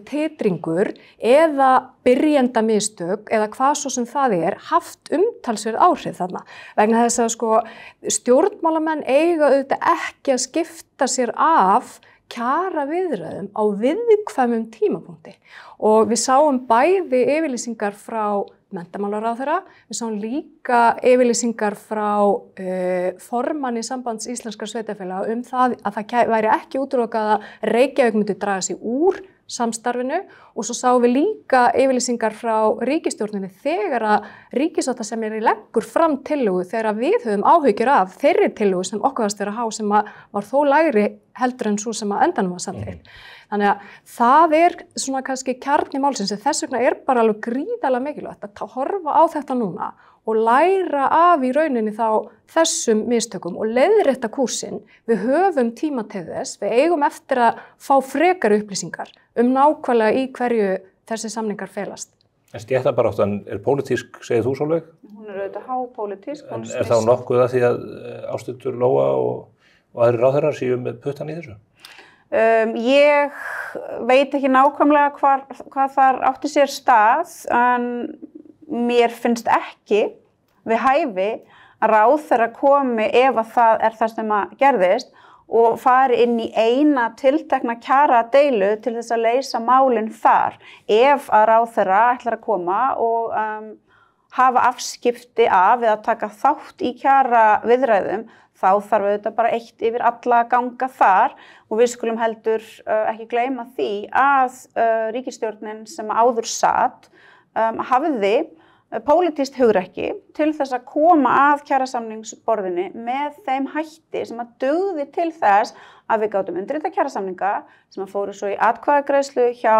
titringur eða byrjenda mistök eða hvað svo sem það haft umtalsverð áhrif þarna. Vegna þess að stjórnmálamenn eiga auðvitað ekki að skipta sér af kjaraviðræðum á viðkvæmum tímapunkti. Og við sáum bæði yfirlýsingar frá menntamálaráðherra, við sáum líka yfirlýsingar frá formanni Sambands íslenskra sveitarfélaga það að það væri ekki útilokað að Reykjavík myndi draga sig úr samstarfinu og svo sáum við líka yfirlýsingar frá ríkisstjórninni þegar að ríkissáttasemjari leggur fram tillögu þegar við höfum áhyggjur af þeirri tillögu sem okkur varst vera að há sem var þó lægri heldur en svo sem að endanum var samþykkt. Þannig að það svona kannski kjarni málsins en þess vegna bara alveg gríðarlega mikilvægt að horfa á þetta núna og læra af í rauninni þá þessum mistökum og leiðrétta kúrsinn. Við höfum tíma til þess, við eigum eftir að fá frekari upplýsingar nákvæmlega í hverju þessi samningar felast. En stéttabaráttan pólitísk, segir þú Sólveig? Hún auðvitað hápólitísk. En þá nokkuð að því að Ásthildur Lóa og aðrir ráðherrar séu með puttan í þessu? Ég veit ekki nákvæmlega hvað þar átti sér stað, en mér finnst ekki við hæfi að ráðherra komi ef að það það sem að gerðist og fari inn í eina tiltekna kjaradeilu til þess að leysa málin þar. Ef að ráðherra ætlar að koma og hafa afskipti af eða taka þátt í kjaraviðræðum, þá þarf auðvitað bara eitt yfir alla að ganga þar og við skulum heldur ekki gleyma því að ríkisstjórnin sem áður sat hafði pólitískt hugrekki til þess að koma að kjarasamningsborðinu með þeim hætti sem að dugði til þess að við gátum undirrita kjarasamninga sem að fóru svo í atkvæðagreiðslu hjá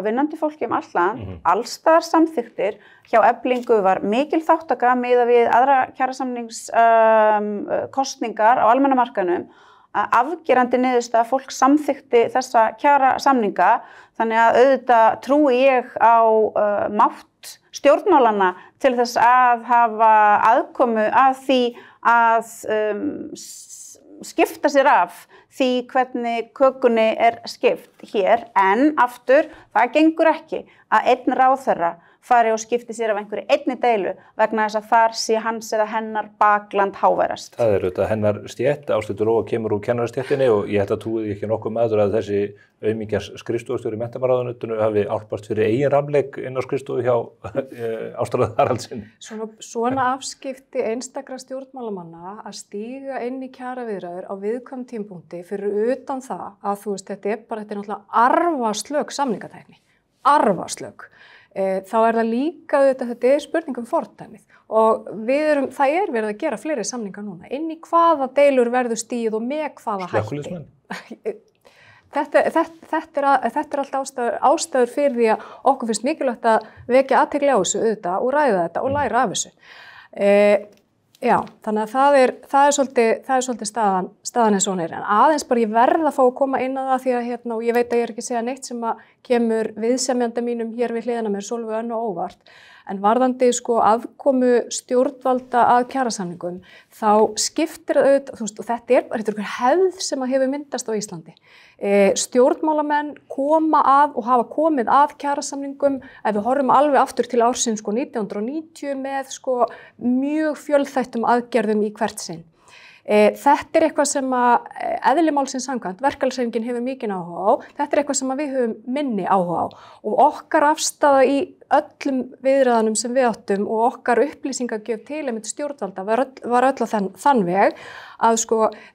vinnandi fólki allt land, allstaðar samþykktir, hjá Eflingu var mikil þáttaka miðað við aðra kjarasamningskostningar á almenna markaðnum, afgerandi niðurstaða að fólk samþykkti þessa kjarasamninga, þannig að auðvitað trúi ég á mátt stjórnmálanna til þess að hafa aðkomu að því að skipta sér af því hvernig kökunni skipt hér, en aftur það gengur ekki að einn ráðherra fari og skipti sér af einhverju einni deilu vegna þess að þar sé hans eða hennar bakland háværast. Það auðvitað hennar stétt, Ásthildur Lóa kemur úr kennarastéttinni og ég held að trúið ekki nokkuð maður að þessi auðmingjas skrifstofustjóri í menntamálaráðuneytinu hafi álpast fyrir eigin ramleik inn á skrifstofu hjá Ástráði Haraldsinni. Svona afskipti einstakra stjórnmálamanna að stíga inn í kjaraviðræður á viðkvæmum tímapunkti fyrir utan það að þú veist þetta náttúrulega arfaslög samningatækni. Arfaslög. Þá það líka þetta spurning fordæmið og það verið að gera fleiri samningar núna inn í hvaða deilur verður stíð og með hvaða hætti. Þetta allt ástæður fyrir því að okkur finnst mikilvægt að vekja athygli á þessu og ræða þetta og læra af þessu. Já, þannig að það svolítið staðan eins og hún en aðeins bara ég verð að fá að koma inn á það því að og ég veit að ég ekki að segja neitt sem að kemur viðsemjanda mínum hér við hliðina mér Sólveig Önnu á óvart. En varðandi aðkomu stjórnvalda að kjarasamningum, þá skiptir auðvitað, og þetta er einhver hefð sem hefur myndast á Íslandi. Stjórnmálamenn koma að og hafa komið að kjarasamningum, ef við horfum alveg aftur til ársins 1990 með mjög fjölþættum aðgerðum í hvert sinn. Þetta eitthvað sem eðli málsins samkvæmt, verkalýðshreyfingin hefur mikinn áhuga á, þetta eitthvað sem við höfum minni áhuga á og okkar afstaða í öllum viðræðunum sem við áttum og okkar upplýsingagjöf til einmitt stjórnvalda var öll á þann veg að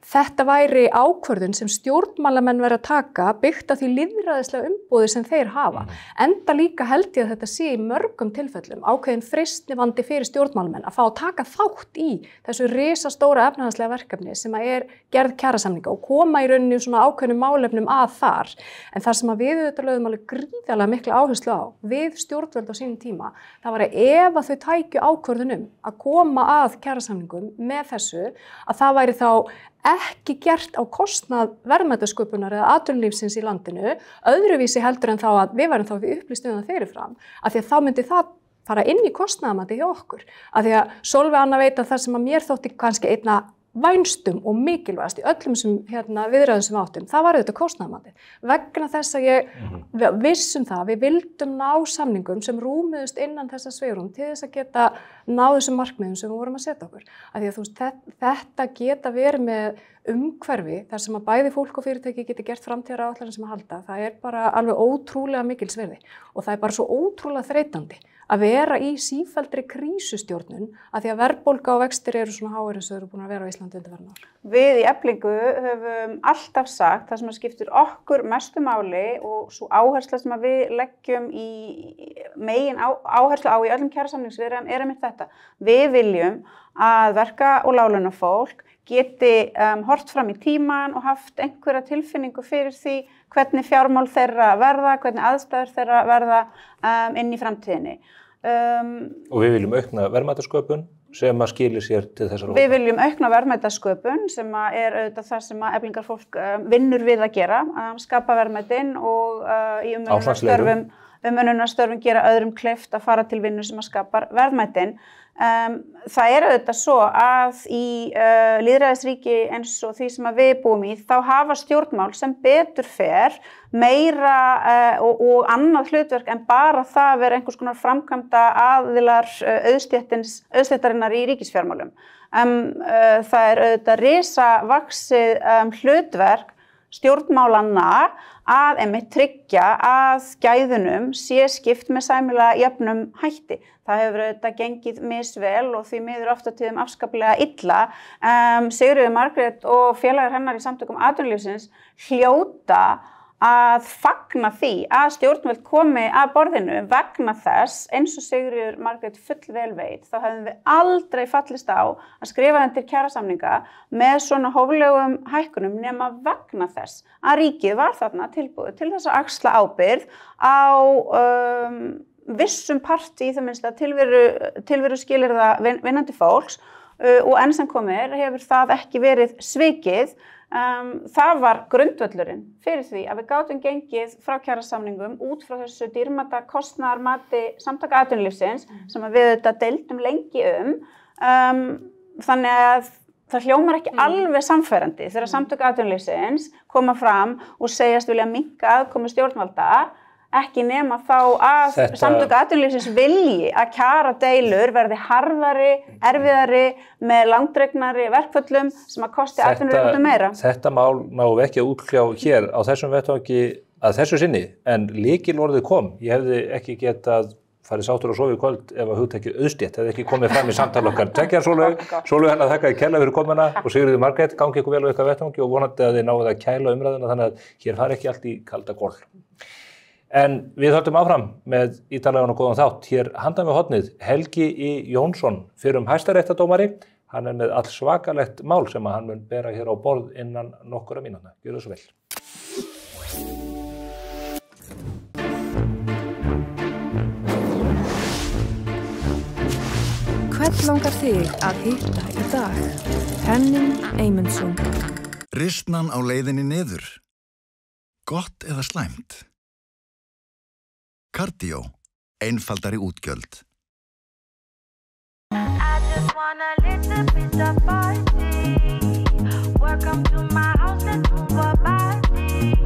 þetta væri ákvörðun sem stjórnmálamenn væri að taka byggt á því lýðræðislega umboði sem þeir hafa. Enda líka held ég að þetta sé í mörgum tilfellum ákveðin freistnivandi fyrir stjórnmálamenn að fá að taka þátt í þessu risastóra efnahagslega verkefni sem er gerð kjarasamninga og koma í rauninni svona ákveðnum málefnum að þar. En það sem við auðvitað lögðum alveg gríðarlega mikla áherslu á við stjórnvöld á sínum tíma, það var að ef að þau tækju ákvörðun að koma að kjarasamningum með þessu, að það væri þá ekki gert á kostnað verðmætasköpunar eða atvinnulífsins í landinu, öðruvísi heldur en þá að við værum þá við upplýstum það fyrirfram, af því að þá myndi það fara inn í kostnaðamati hjá okkur. Af því að Sólveig Anna veit að það sem að mér þótti kannski einna vænstum og mikilvægast í öllum sem viðræðum sem áttum, það var auðvitað kostnaðarmatið. Vegna þess að ég vissum það, við vildum ná samningum sem rúmuðust innan þessa svigrúm til þess að geta náð þessum markmiðum sem við vorum að setja okkur. Af því að þetta geta verið með umhverfi þar sem að bæði fólk og fyrirtæki geti gert framtíðaráætlanir sem að halda. Það er bara alveg ótrúlega mikilsverði og það er bara svo ótrúlega þreytandi að vera í sífelldri krísustjórnun að því að verðbólga og vextir eru svona háir eins og eru búin að vera á Íslandi undanfarin ár. Við í Eflingu höfum alltaf sagt það sem skiptir okkur mestu máli og svo áhersla sem við leggjum í megin áherslu á í öllum kjarasamningsviðræðum er einmitt þetta. Við viljum að verka- og láglaunafólk geti hort fram í tíman og haft einhverja tilfinningu fyrir því hvernig fjármál þeirra verða, hvernig aðstæður þeirra verða inn í framtíðinni. Og við viljum aukna verðmætasköpun sem að skilir sér til þessar hópa. Við viljum aukna verðmætasköpun sem er auðvitað það sem að Eflingarfólk vinnur við að gera, skapa verðmætin og í umönnunarstörfum gera öðrum kleift að fara til vinnu sem að skapar verðmætin. Það er auðvitað svo að í lýðræðisríki eins og því sem að við búum í þá hafa stjórnmál sem betur fer meira og annað hlutverk en bara það að vera einhvers konar framkvæmda aðilar auðstéttarinnar í ríkisfjármálum. Það er auðvitað risavaxið hlutverk stjórnmálanna að einmitt tryggja að gæðunum sé skipt með sæmilega jöfnum hætti. Það hefur auðvitað gengið misvel og því miður oft á tíðum afskaplega illa. Sigríður Margrét og félagar hennar í samtökum atvinnulífsins hljóta að fagna því að stjórnvöld komi að borðinu vegna þess, eins og Sigríður Margrét fullvel veit, þá hefðum við aldrei fallist á að skrifa undir kjarasamninga með svona hóflegum hækkunum nema vegna þess að ríkið var þarna tilbúið til þess að axla ábyrgð á vissum parti í það minnsta tilveru skilyrða vinnandi fólks og enn sem komið hefur það ekki verið svikið. Það var grundvöllurinn fyrir því að við gátum gengið frá kjarasamningum út frá þessu dýrmæta kostnaðarmati samtaka atvinnulífsins sem við auðvitað deildum lengi Þannig að það hljómar ekki alveg samfærandi þegar samtök atvinnulífsins koma fram og segjast vilja minnka aðkomu stjórnvalda ekki nema þá að samtök atvinnulífsins vilji að kjaradeilur verði harðari, erfiðari með langdregnari verkföllum sem að kosti atvinnurekendur meira. Þetta mál náum við ekki að útkljá hér á þessum vettvangi að þessu sinni, en lykilorðið kom. Ég hefði ekki getað farið sáttur og sofið í kvöld ef að hugtakið auðstétt hefði ekki komið fram í samtali okkar. Tekja Sólveig hennar þakkaði kærlega fyrir komuna og Sigríður Margrét, gangi ykkur vel á ykkar vettvangi og vonandi að þið náið að kæla umræðuna þannig að hér fari ekki allt í kalda kol. En við höldum áfram með ítarlegan og góðan þátt. Hér handan við hornið Helgi I. Jónsson, fyrrum hæstaréttardómari. Hann með allsvakalegt mál sem að hann mun bera hér á borð innan nokkura mínútna. Gjörðu svo vel. Hvern langar þig að hitta í dag? Henning Eymundsson. Ristnan á leiðinni niður. Gott eða slæmt? Cardio, einfaldari útgjöld. I just wanna little bit of party. Welcome to my house, let's move our body.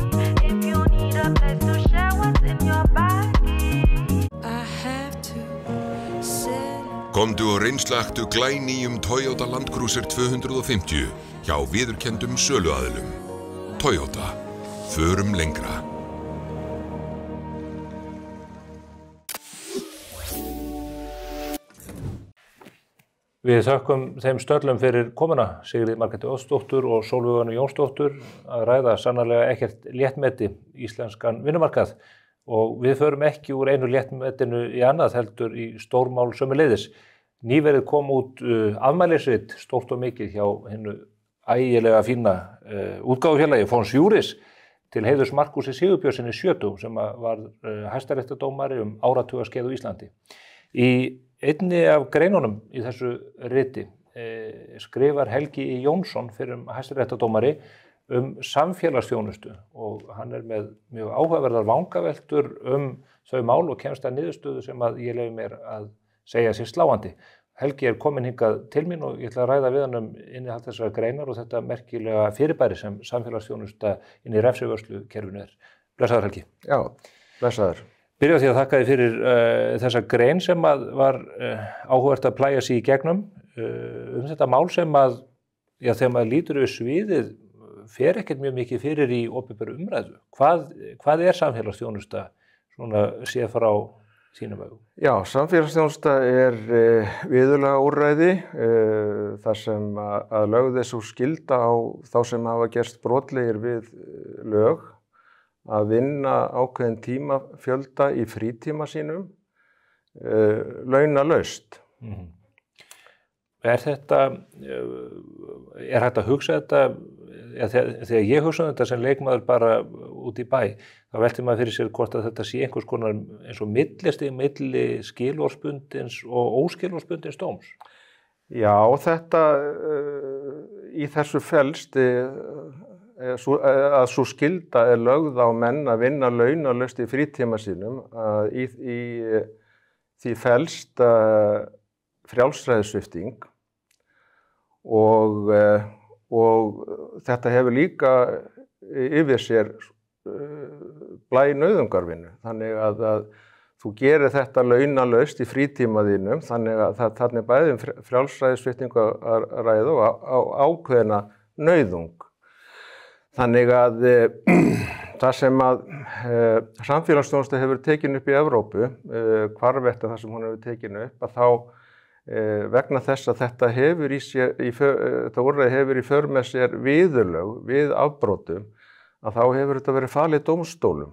If you need a place to share what's in your body. I have to sit. Komdu og reynslaktu glænýjum Toyota Land Cruiser 250 hjá viðurkenndum söluaðilum. Toyota. Förum lengra. Við þökkum þeim stöllum fyrir komuna, Sigríði Margréti Oddsdóttur og Sólveig Jónsdóttur, að ræða sannarlega ekkert léttmeti íslenskan vinnumarkað og við förum ekki úr einu léttmetinu í annað heldur í stórmál sömuleiðis. Nýverið kom út afmælisrit stórt og mikið hjá hinnu ægilega fína útgáfufélagi Fons Juris til heiðurs Markúsi Sigurbjörnssyni 70 sem var hæstaréttardómari áratugaskeið á Íslandi. Í einni af greinunum í þessu riti skrifar Helgi Jónsson fyrir hæstaréttardómari samfélagsþjónustu og hann með mjög áhugaverðar vangaveltur þau mál og kemst að niðurstöðu sem að ég leyfi mér að segja sér sláandi. Helgi kominn hingað til mín og ég ætla að ræða við hann innihald þessara greinar og þetta merkilega fyrirbæri sem samfélagsþjónusta inn í refsivörslukerfinu Blessaður Helgi. Já, blessaður. Byrja á því að þakka þið fyrir þessa grein sem var áhugavert að plægja sig í gegnum þetta mál sem að, já, þegar maður lítur yfir sviðið fer ekkert mjög mikið fyrir í opinberri umræðu. Hvað samfélagsþjónusta svona séð frá þínum augum? Já, samfélagsþjónusta viðurlaga úrræði þar sem að lögð sú skylda á þá sem hafa gerst brotlegir við lög að vinna ákveðin tímafjölda í frítíma sínum launalaust. Er hægt að hugsa þetta, þegar ég hugsa þetta sem leikmaður bara út í bæ, þá veltir maður fyrir sér hvort að þetta sé einhvers konar eins og millistig milli skilorðsbundins og óskilorðsbundins dóms? Já, þetta í þessu felst að sú skylda lögð á menn að vinna launalaust í frítíma sínum, í því felst frjálsræðissvipting og þetta hefur líka yfir sér blæ nauðungarvinnu, þannig að þú gerir þetta launalaust í frítíma þínum, þannig að þannig bæði frjálsræðissvipting að ræða og ákveðna nauðung. Þannig að það sem að samfélagsþjónusta hefur tekin upp í Evrópu, hvarvetna það sem hún hefur tekin upp, að þá vegna þess að þetta úrræði hefur í för með sér viðurlög við afbrotum, að þá hefur þetta verið falið dómstólum.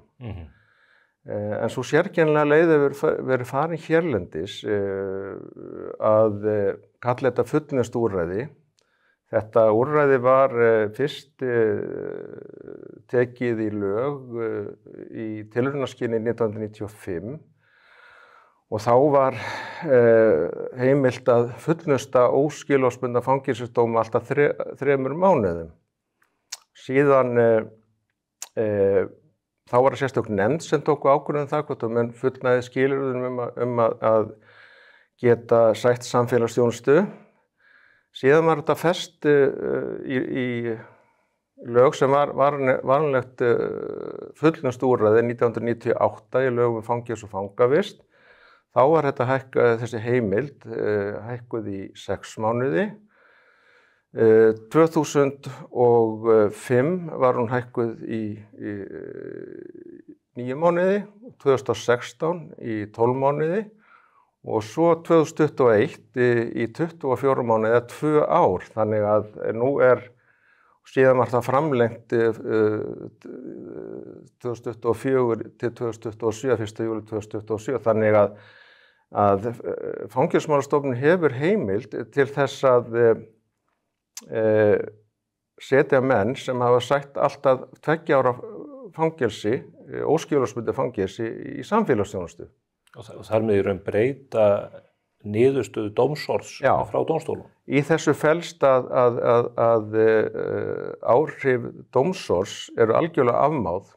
En svo sérkennilega leið hefur verið farin hérlendis að kalla þetta fullnustu úrræði. Þetta úrræði var fyrst tekið í lög í tilraunaskyni 1995 og þá var heimilt að fullnusta óskilorðsbundna fangelsisdóma alltaf 3 mánuðum. Síðan þá var það sérstök nefnd sem tóku ákvörðun það hvort að menn fullnæði skilyrðum að geta sætt samfélagsþjónustu. Síðan var þetta fest í lög sem var vanlegt fullnustu úrræði 1998 í lögum fangelsis og fangavist. Þá var þetta þessi heimild hækkuð í 6 mánuði. 2005 var hún hækkuð í 9 mánuði, 2016 í 12 mánuði og svo 2021 í 24 mánuði eða 2 ár. Þannig að nú síðan var það framlengt 2024 til 2027, 1. júlí 2027. Þannig að Fangelsismálastofnun hefur heimild til þess að setja menn sem hafa sætt alltaf 2 ára fangelsi, óskilorðsbundið fangelsi í samfélagsþjónustu. Og þar með í raun breyta niðurstöðu dómsorðs frá dómstólum. Í þessu felst að áhrif dómsorðs eru algjörlega afmáð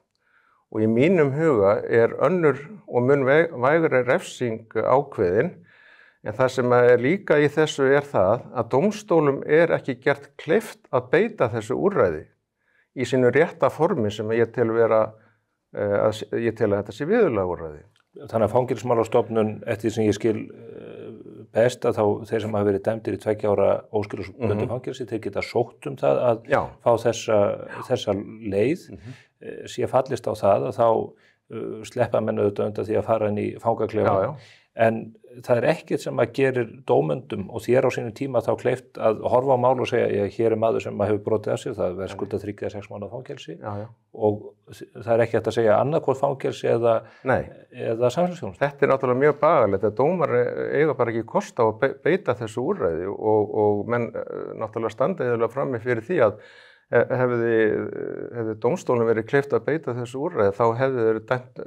og í mínum huga önnur og mun vægari refsing ákveðin, en það sem líka í þessu það að dómstólum ekki gert kleift að beita þessu úrræði í sínu rétta formi sem ég tel að þetta sé viðurlagaúrræði. Þannig að Fangelsismálastofnun, eftir því sem ég skil best, að þá þeir sem hafa verið dæmdir í 2 ára óskilorðsbundnu fangelsi, þeir geta sótt það að fá þessa leið, sé fallist á það að þá sleppa menn auðvitað undan því að fara inn í fangaklefa. En það ekkert sem að gerir dómendum og þér á sínum tíma þá kleift að horfa á mál og segja hér maður sem hefur brotið af sér, það verður skuldað 3 eða 6 mánaða fangelsi og það ekki hægt að segja annarkvort fangelsi eða samfélagsþjónustu. Þetta náttúrulega mjög bagalegt að dómar eiga bara ekki kost á að beita þessu úrræði og menn náttúrulega standa eða frammi fyrir því að hefði dómstólum verið kleift að beita þessu úrræði þá hefði þeir dæmt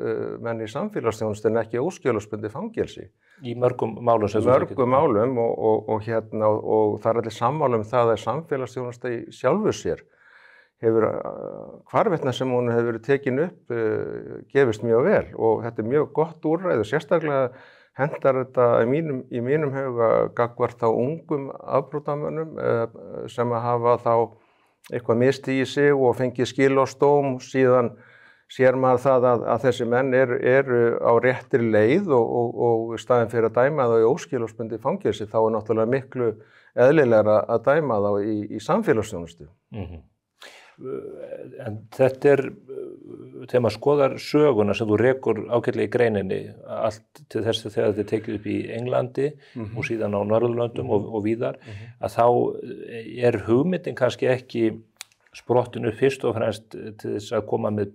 menn í samfélagsþjónustu en ekki óskilorðsbundið fangelsi. Í mörgum málum sem málum og það allir sammála það að samfélagsþjónusta í sjálfu sér hefur hvarvetna sem hún hefur verið tekin upp gefist mjög vel og þetta mjög gott úrræði, sérstaklega hentar þetta í mínum huga gagnvart á ungum afbrotamönnum sem að hafa þá eitthvað misti í sig og fengið skilorðsdóm, síðan sér maður það að þessi menn eru á réttri leið og í staðinn fyrir að dæma þá í óskilorðsbundið fangelsi þá náttúrulega miklu eðlilegra að dæma þá í samfélagsþjónustu. En þetta þegar maður skoðar söguna sem þú rekur ágætlega í greininni, allt til þess að þegar þetta tekið upp í Englandi og síðan á Norðurlöndum og víðar, að þá hugmyndin kannski ekki sprottin upp fyrst og fremst til þess að koma með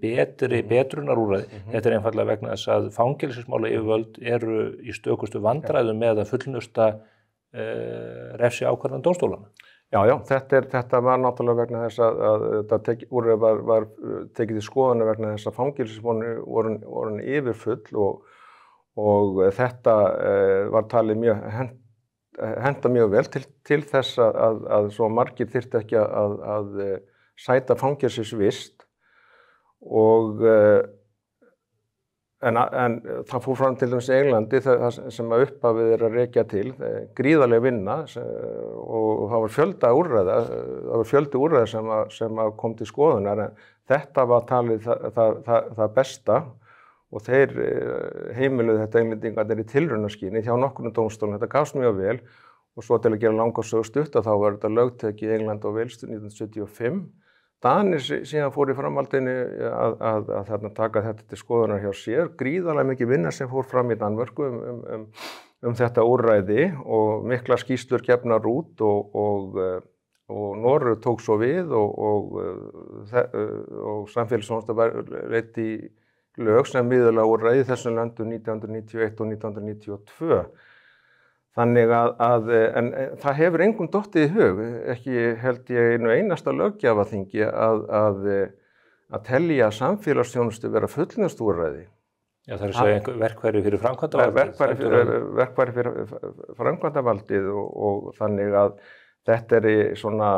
betrunarúrræði. Þetta einfaldlega vegna þess að fangelsismála yfirvöld eru í stökustu vandræðum með að fullnusta refsi ákvarðan dómstólana. Já, þetta var náttúrulega vegna þess að þetta úrræði var tekið í skoðanu vegna þess að fangelsismálin voru yfirfull og þetta var talið henta mjög vel til þess að svo margir þyrftu ekki að sæta fangelsisvist og en það fór fram til dæmis í Englandi það sem að upphafið að rekja til gríðarleg vinna og það var fjöldi úrræða sem kom til skoðunar en þetta var talið það besta og þeir heimiluðu þetta englendingarnir í tilraunaskyni hjá nokkrum dómstólum, þetta gafst mjög vel og svo til að gera langa sögu stutt að þá var þetta lögtekið í Englandi og Wales 1975. Danir síðan fór í framhaldinu að taka þetta til skoðunar hjá sér. Gríðarlega mikið vinna sem fór fram í Danmörku þetta úrræði og mikla skýrslur gefnar út og Noreg tók svo við og samfélagsþjónusta var leidd í lög sem viðurlaga úrræði í þessum löndum 1991 og 1992. Þannig en það hefur engum dottið í hug, ekki held ég einu einasta löggjafarþingi að telja samfélagsþjónustu vera fullnustuúrræði. Já, það að segja verkfæri fyrir framkvæmdavaldið. Verkfæri fyrir framkvæmdavaldið og þannig að þetta svona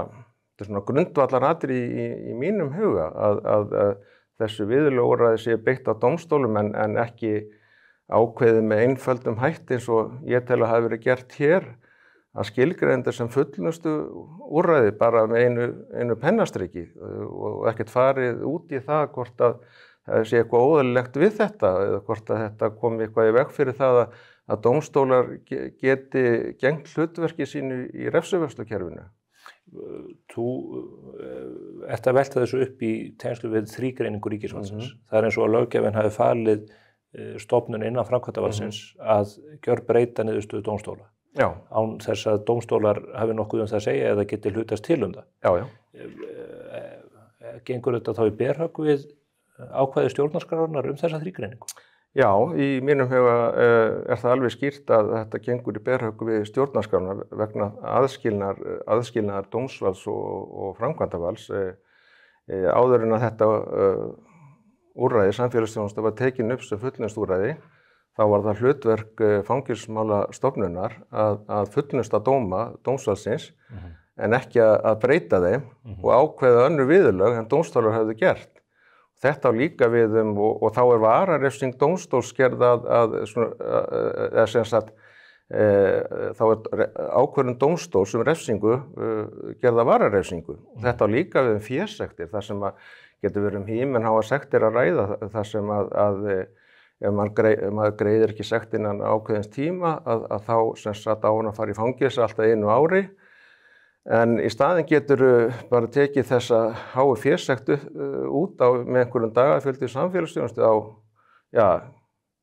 grundvallaratriði í mínum huga að þessu viðurlagaúrræði sé beitt á dómstólum en ekki ákveðið með einföldum hætti eins og ég tel að hafi verið gert hér að skilgreinda sem fullnustu úrræði bara með einu pennastriki og ekkert farið út í það hvort að það sé eitthvað óeðlilegt við þetta eða hvort að þetta komi eitthvað í veg fyrir það að dómstólar geti gegnt hlutverki sínu í refsivörslukerfinu. Þú ert að velta þessu upp í tengslu við þrígreiningu ríkisvaldsins. Það eins og að löggjafinn hafi falið stofnun innan framkvæmdarvaldsins að gjörbreyta niðurstöðu dómstóla. Já. Án þess að dómstólar hafi nokkuð það að segja eða geti hlutast til það. Já. Gengur þetta þá í berhögg við ákvæði stjórnarskrárinnar þessa þrígreiningu? Já, í mínum huga það alveg skýrt að þetta gengur í berhögg við stjórnarskrárinnar vegna aðskilnaðar dómsvalds og framkvæmdarvalds áður en að þetta úrræði samfélagsþjónusta var tekin upp sem fullnustuúrræði, þá var það hlutverk fangelsismálastofnunar að fullnusta dóma dómsvaldsins en ekki að breyta þeim og ákveða önnur viðurlög en dómstólar hefðu gert. Þetta á líka við og þá vararefsing dómstólsgerð eða sem sagt, þá ákvörðun dómstóls refsingu gerða vararefsingu. Þetta á líka við fésektir, þar sem getur verið himinháa sektir að ræða, þar sem ef maður greiðir ekki sekt innan ákveðins tíma að þá sem sagt á hann að fara í fangelsi alltaf 1 ári. En í staðinn getur bara tekið þessa háu fésektu út með einhverjum dagafjöldi samfélagsþjónustu á,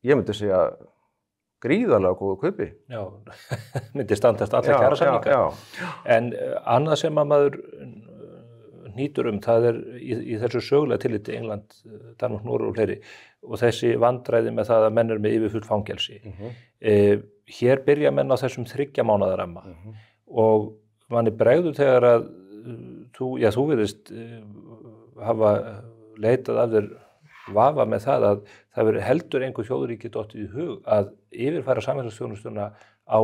ég myndi segja gríðarlega góðu kaupi. Já, myndi standast alla kjarasamninga. Já. En annað sem að maður nýtur það í þessu sögulega tilliti England, Danmörk, Noreg og fleiri, og þessi vandræði með það að menn eru með yfirfullt fangelsi. Hér byrja menn á þessum 3 mánaða ramma og manni bregður þegar að þú virðist hafa leitað af þér vafa með það að það verður heldur einhver þjóðríki dottið í hug að yfirfæra samfélagsþjónustuna á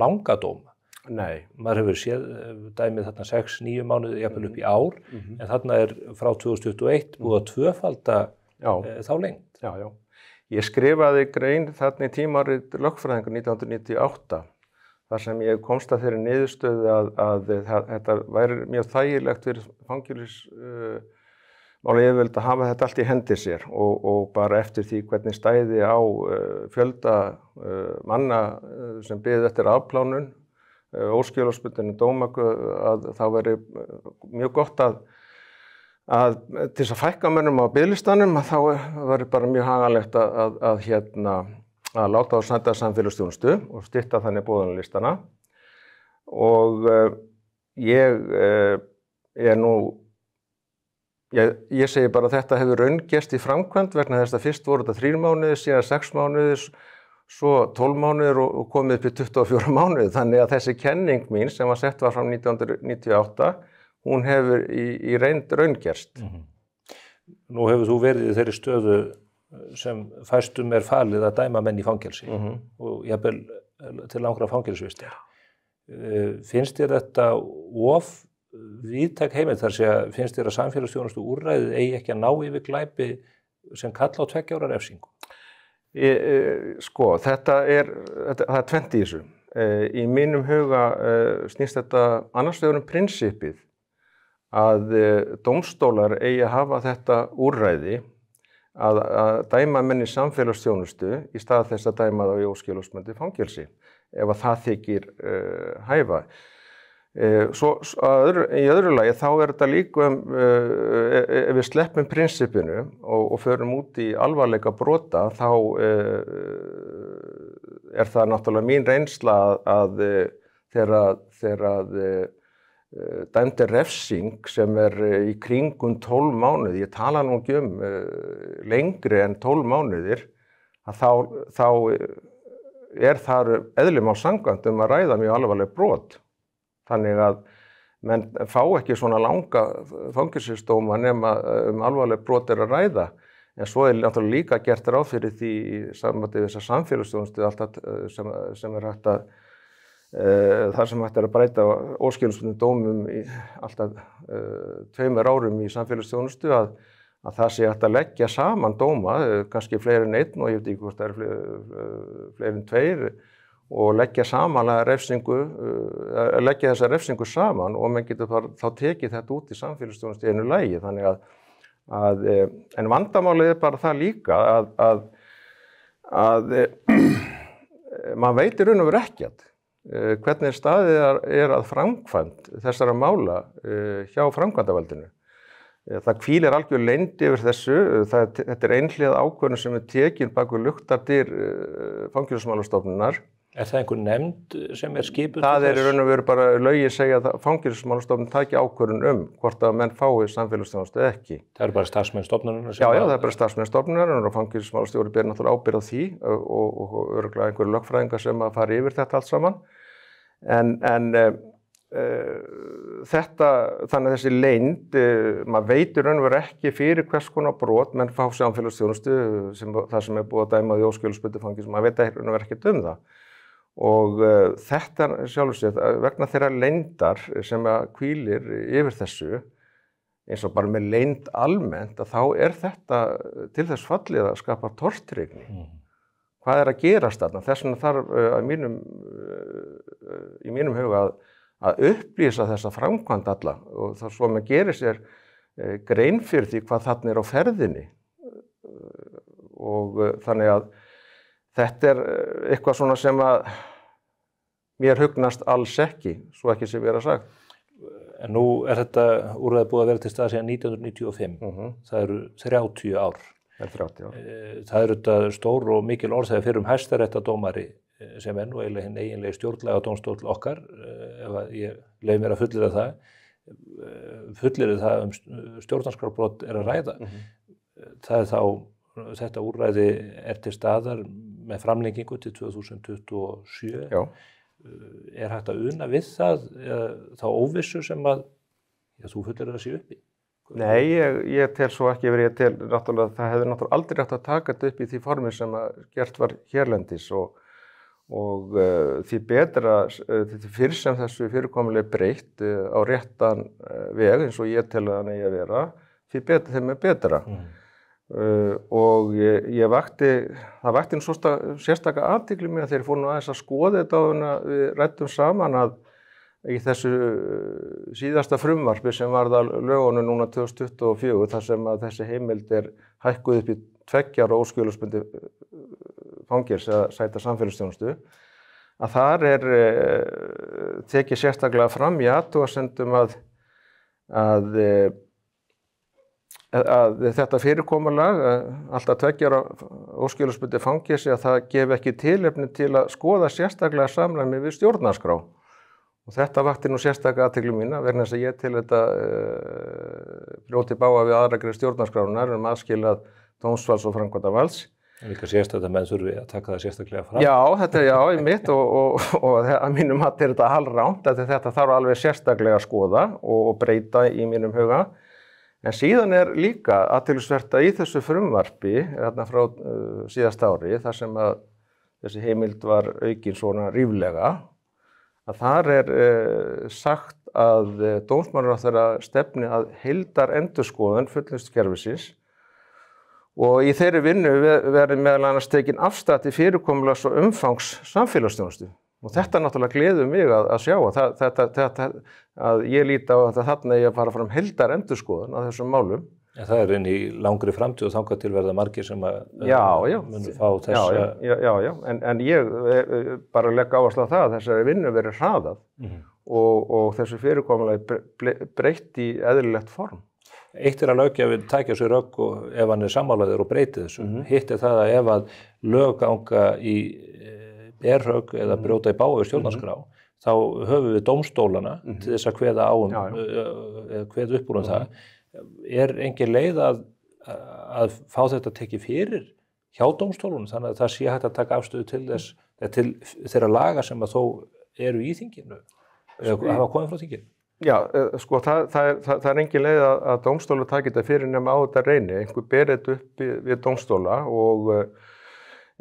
langa dóma. Nei. Maður hefur séð dæmið þarna 6-9 mánuði jafnvel upp í ár, en þarna frá 2021 búið að tvöfalda þá lengt. Já. Ég skrifaði grein þarna í tímarit lögfræðingur 1998. Þar sem ég komst að þeirri niðurstöðu að þetta væri mjög þægilegt fyrir fangelsisyfirvöld að hafa þetta allt í hendi sér og bara eftir því hvernig stæði á fjölda manna sem biðu eftir afplánun, óskilorðsbundinni dómöku, að það væri mjög gott að til þess að fækka mönnum á biðlistanum að þá væri bara mjög haganlegt að láta á senda samfélagsþjónustu og stytta þannig boðunarlistana. Og ég segi bara að þetta hefur raungerst í framkvæmd vegna þess að fyrst voru þetta 3 mánuðir, síðan 6 mánuðir, svo 12 mánuðir og komið upp í 24 mánuðir. Þannig að þessi kenning mín sem var sett fram 1998, hún hefur í reynd raungerst. Nú hefur þú verið í þeirri stöðu sem fæstum falið að dæma menn í fangelsi og jafnvel til langra fangelsvistar. Finnst þér þetta of víðtæk heimild, þar sé að finnst þér að samfélagsþjónustu úrræðið eigi ekki að ná yfir glæpi sem kalla á 2 ára refsingu? Það er 20 í þessu. Í mínum huga snýst þetta annars vegar prinsippið að dómstólar eigi að hafa þetta úrræði að dæma menn í samfélagsþjónustu í stað þess að dæma þá í óskilorðsbundið fangelsi ef að það þykir hæfa. Svo í öðru lagi þá þetta líka ef við sleppum prinsippinu og förum út í alvarleika brota þá það náttúrulega mín reynsla að þegar dæmd refsing sem í kringum 12 mánuði, ég tala nú ekki lengri en 12 mánuðir, að þá þar eðli máls samkvæmt að ræða mjög alvarleg brot. Þannig að menn fá ekki svona langa fangelsisdóma nema alvarleg brot að ræða. En svo náttúrulega líka gert ráð fyrir því í sambandi við þessa samfélagsþjónustu alltaf sem hægt að þar sem hægt að breyta óskilorðsbundnum dómum í alltaf 2 árum í samfélagsþjónustu að það sé hægt að leggja saman dóma, kannski fleiri en 1 og ég veit ekki hvort það fleiri en 2 og leggja samanlega refsingu, leggja þessa refsingu saman og menn getur þá tekið þetta út í samfélagsþjónustu í einu lagi. Þannig en vandamálið bara það líka að maður veitir raun og veru ekkert hvernig staðið að framkvæmd þessara mála hjá framkvæmdavaldinu. Það hvílir algjör leynd yfir þessu, þetta einhliða ákvörðun sem tekin bak við luktardyr Fangelsismálastofnunar. Það einhver nefnd sem skipuð? Það í raun og veru bara lögin segja að Fangelsismálastofnun taki ákvörðun hvort að menn fái samfélagsþjónustu eða ekki. Það eru bara starfsmenn stofnunarinnar? Já, það eru bara starfsmenn stofnunarinnar og Fangelsismálastjóri ber náttúrulega ábyrgð á því og örugglega einhverju lögfræðingar sem að fara yfir þetta allt saman. Þannig að þessi leynd, maður veitir raun og veru ekki fyrir hvers konar brot menn fá samfélagsþjónustu það sem búið að dæma í óskilorðsbundið fangelsi, maður veit raun og veru ekki það. Og þetta sjálfur sér, vegna þeirra leyndar sem hvílir yfir þessu, eins og bara með leynd almennt, að þá þetta til þess fallið að skapa tortryggni. Hvað að gerast þarna? Þess vegna þarf í mínum huga að upplýsa þessa framkvæmd alla og það svo maður gerir sér grein fyrir því hvað þarna á ferðinni. Og þannig að þetta eitthvað svona sem að mér hugnast alls ekki, svo ekki sem vera sagt. En nú þetta úrræði búið að vera til stað síðan 1995. Það eru 30 ár. Það eru þetta stór og mikil orð þegar fyrir hæstaréttardómari sem nú eiginlega stjórnlega dómstóll okkar, ef ég leyfi mér að fullyrði það stjórnarskrárbrot að ræða. Það þá, þetta úrræði til staðar með framlengingu til 2027. Já. Hægt að una við það, þá óvissu sem að þú fullyrðir að sé uppi? Nei, ég tel svo ekki verið, ég tel náttúrulega að það hefði náttúrulega aldrei hægt að taka þetta upp í því formi sem að gert var hérlendis og því betra, því fyrr sem þessu fyrirkomulega breytt á réttan veg eins og ég tel að hann eigi að vera, því betra þeim betra. Og það vakti nú sérstaka athygli mér þegar ég fór nú aðeins að skoða þetta og við ræddum saman að í þessu síðasta frumvarpi sem varð að lögunum núna 2024 þar sem að þessi heimild hækkuð upp í 2 ára óskilorðsbundið fangelsi að sæta samfélagsþjónustu, að þar tekið sérstaklega fram í athugasemdum að þetta fyrirkomulag, alltaf 2 ára óskilorðsbundið fangelsi, að það gefi ekki tilefni til að skoða sérstaklega samræmi við stjórnarskrá. Og þetta vakti nú sérstaklega athygli mína vegna þess að ég til þetta brjóti bága við aðra grein stjórnarskrárinnar aðskilað dómsvalds og framkvæmdarvalds. Líka sérstaklega menn þurfi að taka það sérstaklega fram. Já, þetta í mitt og að mínum mati þetta alrangt, að þetta þarf alveg sérstaklega að skoða og breyta í mínum huga. En síðan líka athyglisvert að í þessu frumvarpi þarna frá síðasta ári, þar sem að þessi heimild var aukin svona ríflega, að þar sagt að dómsmálaráðherra stefni að heildarendurskoðun fullnustukerfisins og í þeirri vinnu verði meðal annars tekin afstætt til fyrirkomulags og umfangs samfélagsþjónustu. Og þetta náttúrulega gleður mig að sjá að ég líti á að þarna ég að fara fram heildarendurskoðun á þessum málum. En það inn í langri framtíð og þangað til verða margir sem að munu fá þessa... Já, en ég bara legg áherslu á það að þessari vinnu verið hraðað og þessu fyrirkomulagi breytt í eðlilegt form. Eitt að löggjafinn tækja sér rögg og ef hann sammálaður og breytið þessu. Hitt það að ef að lög ganga í berhögg eða brjóta í bága við stjórnarskrá, þá höfum við dómstólana til þess að kveða kveða upp úr það. Engin leið að fá þetta tekið fyrir hjá dómstólunum þannig að það sé hægt að taka afstöðu til þeirra laga sem að þó eru í þinginu eða hafa komið frá þinginu? Já, sko það engin leið að dómstólar taki þetta fyrir nema á þetta reyni. Einhver ber þetta upp við dómstóla og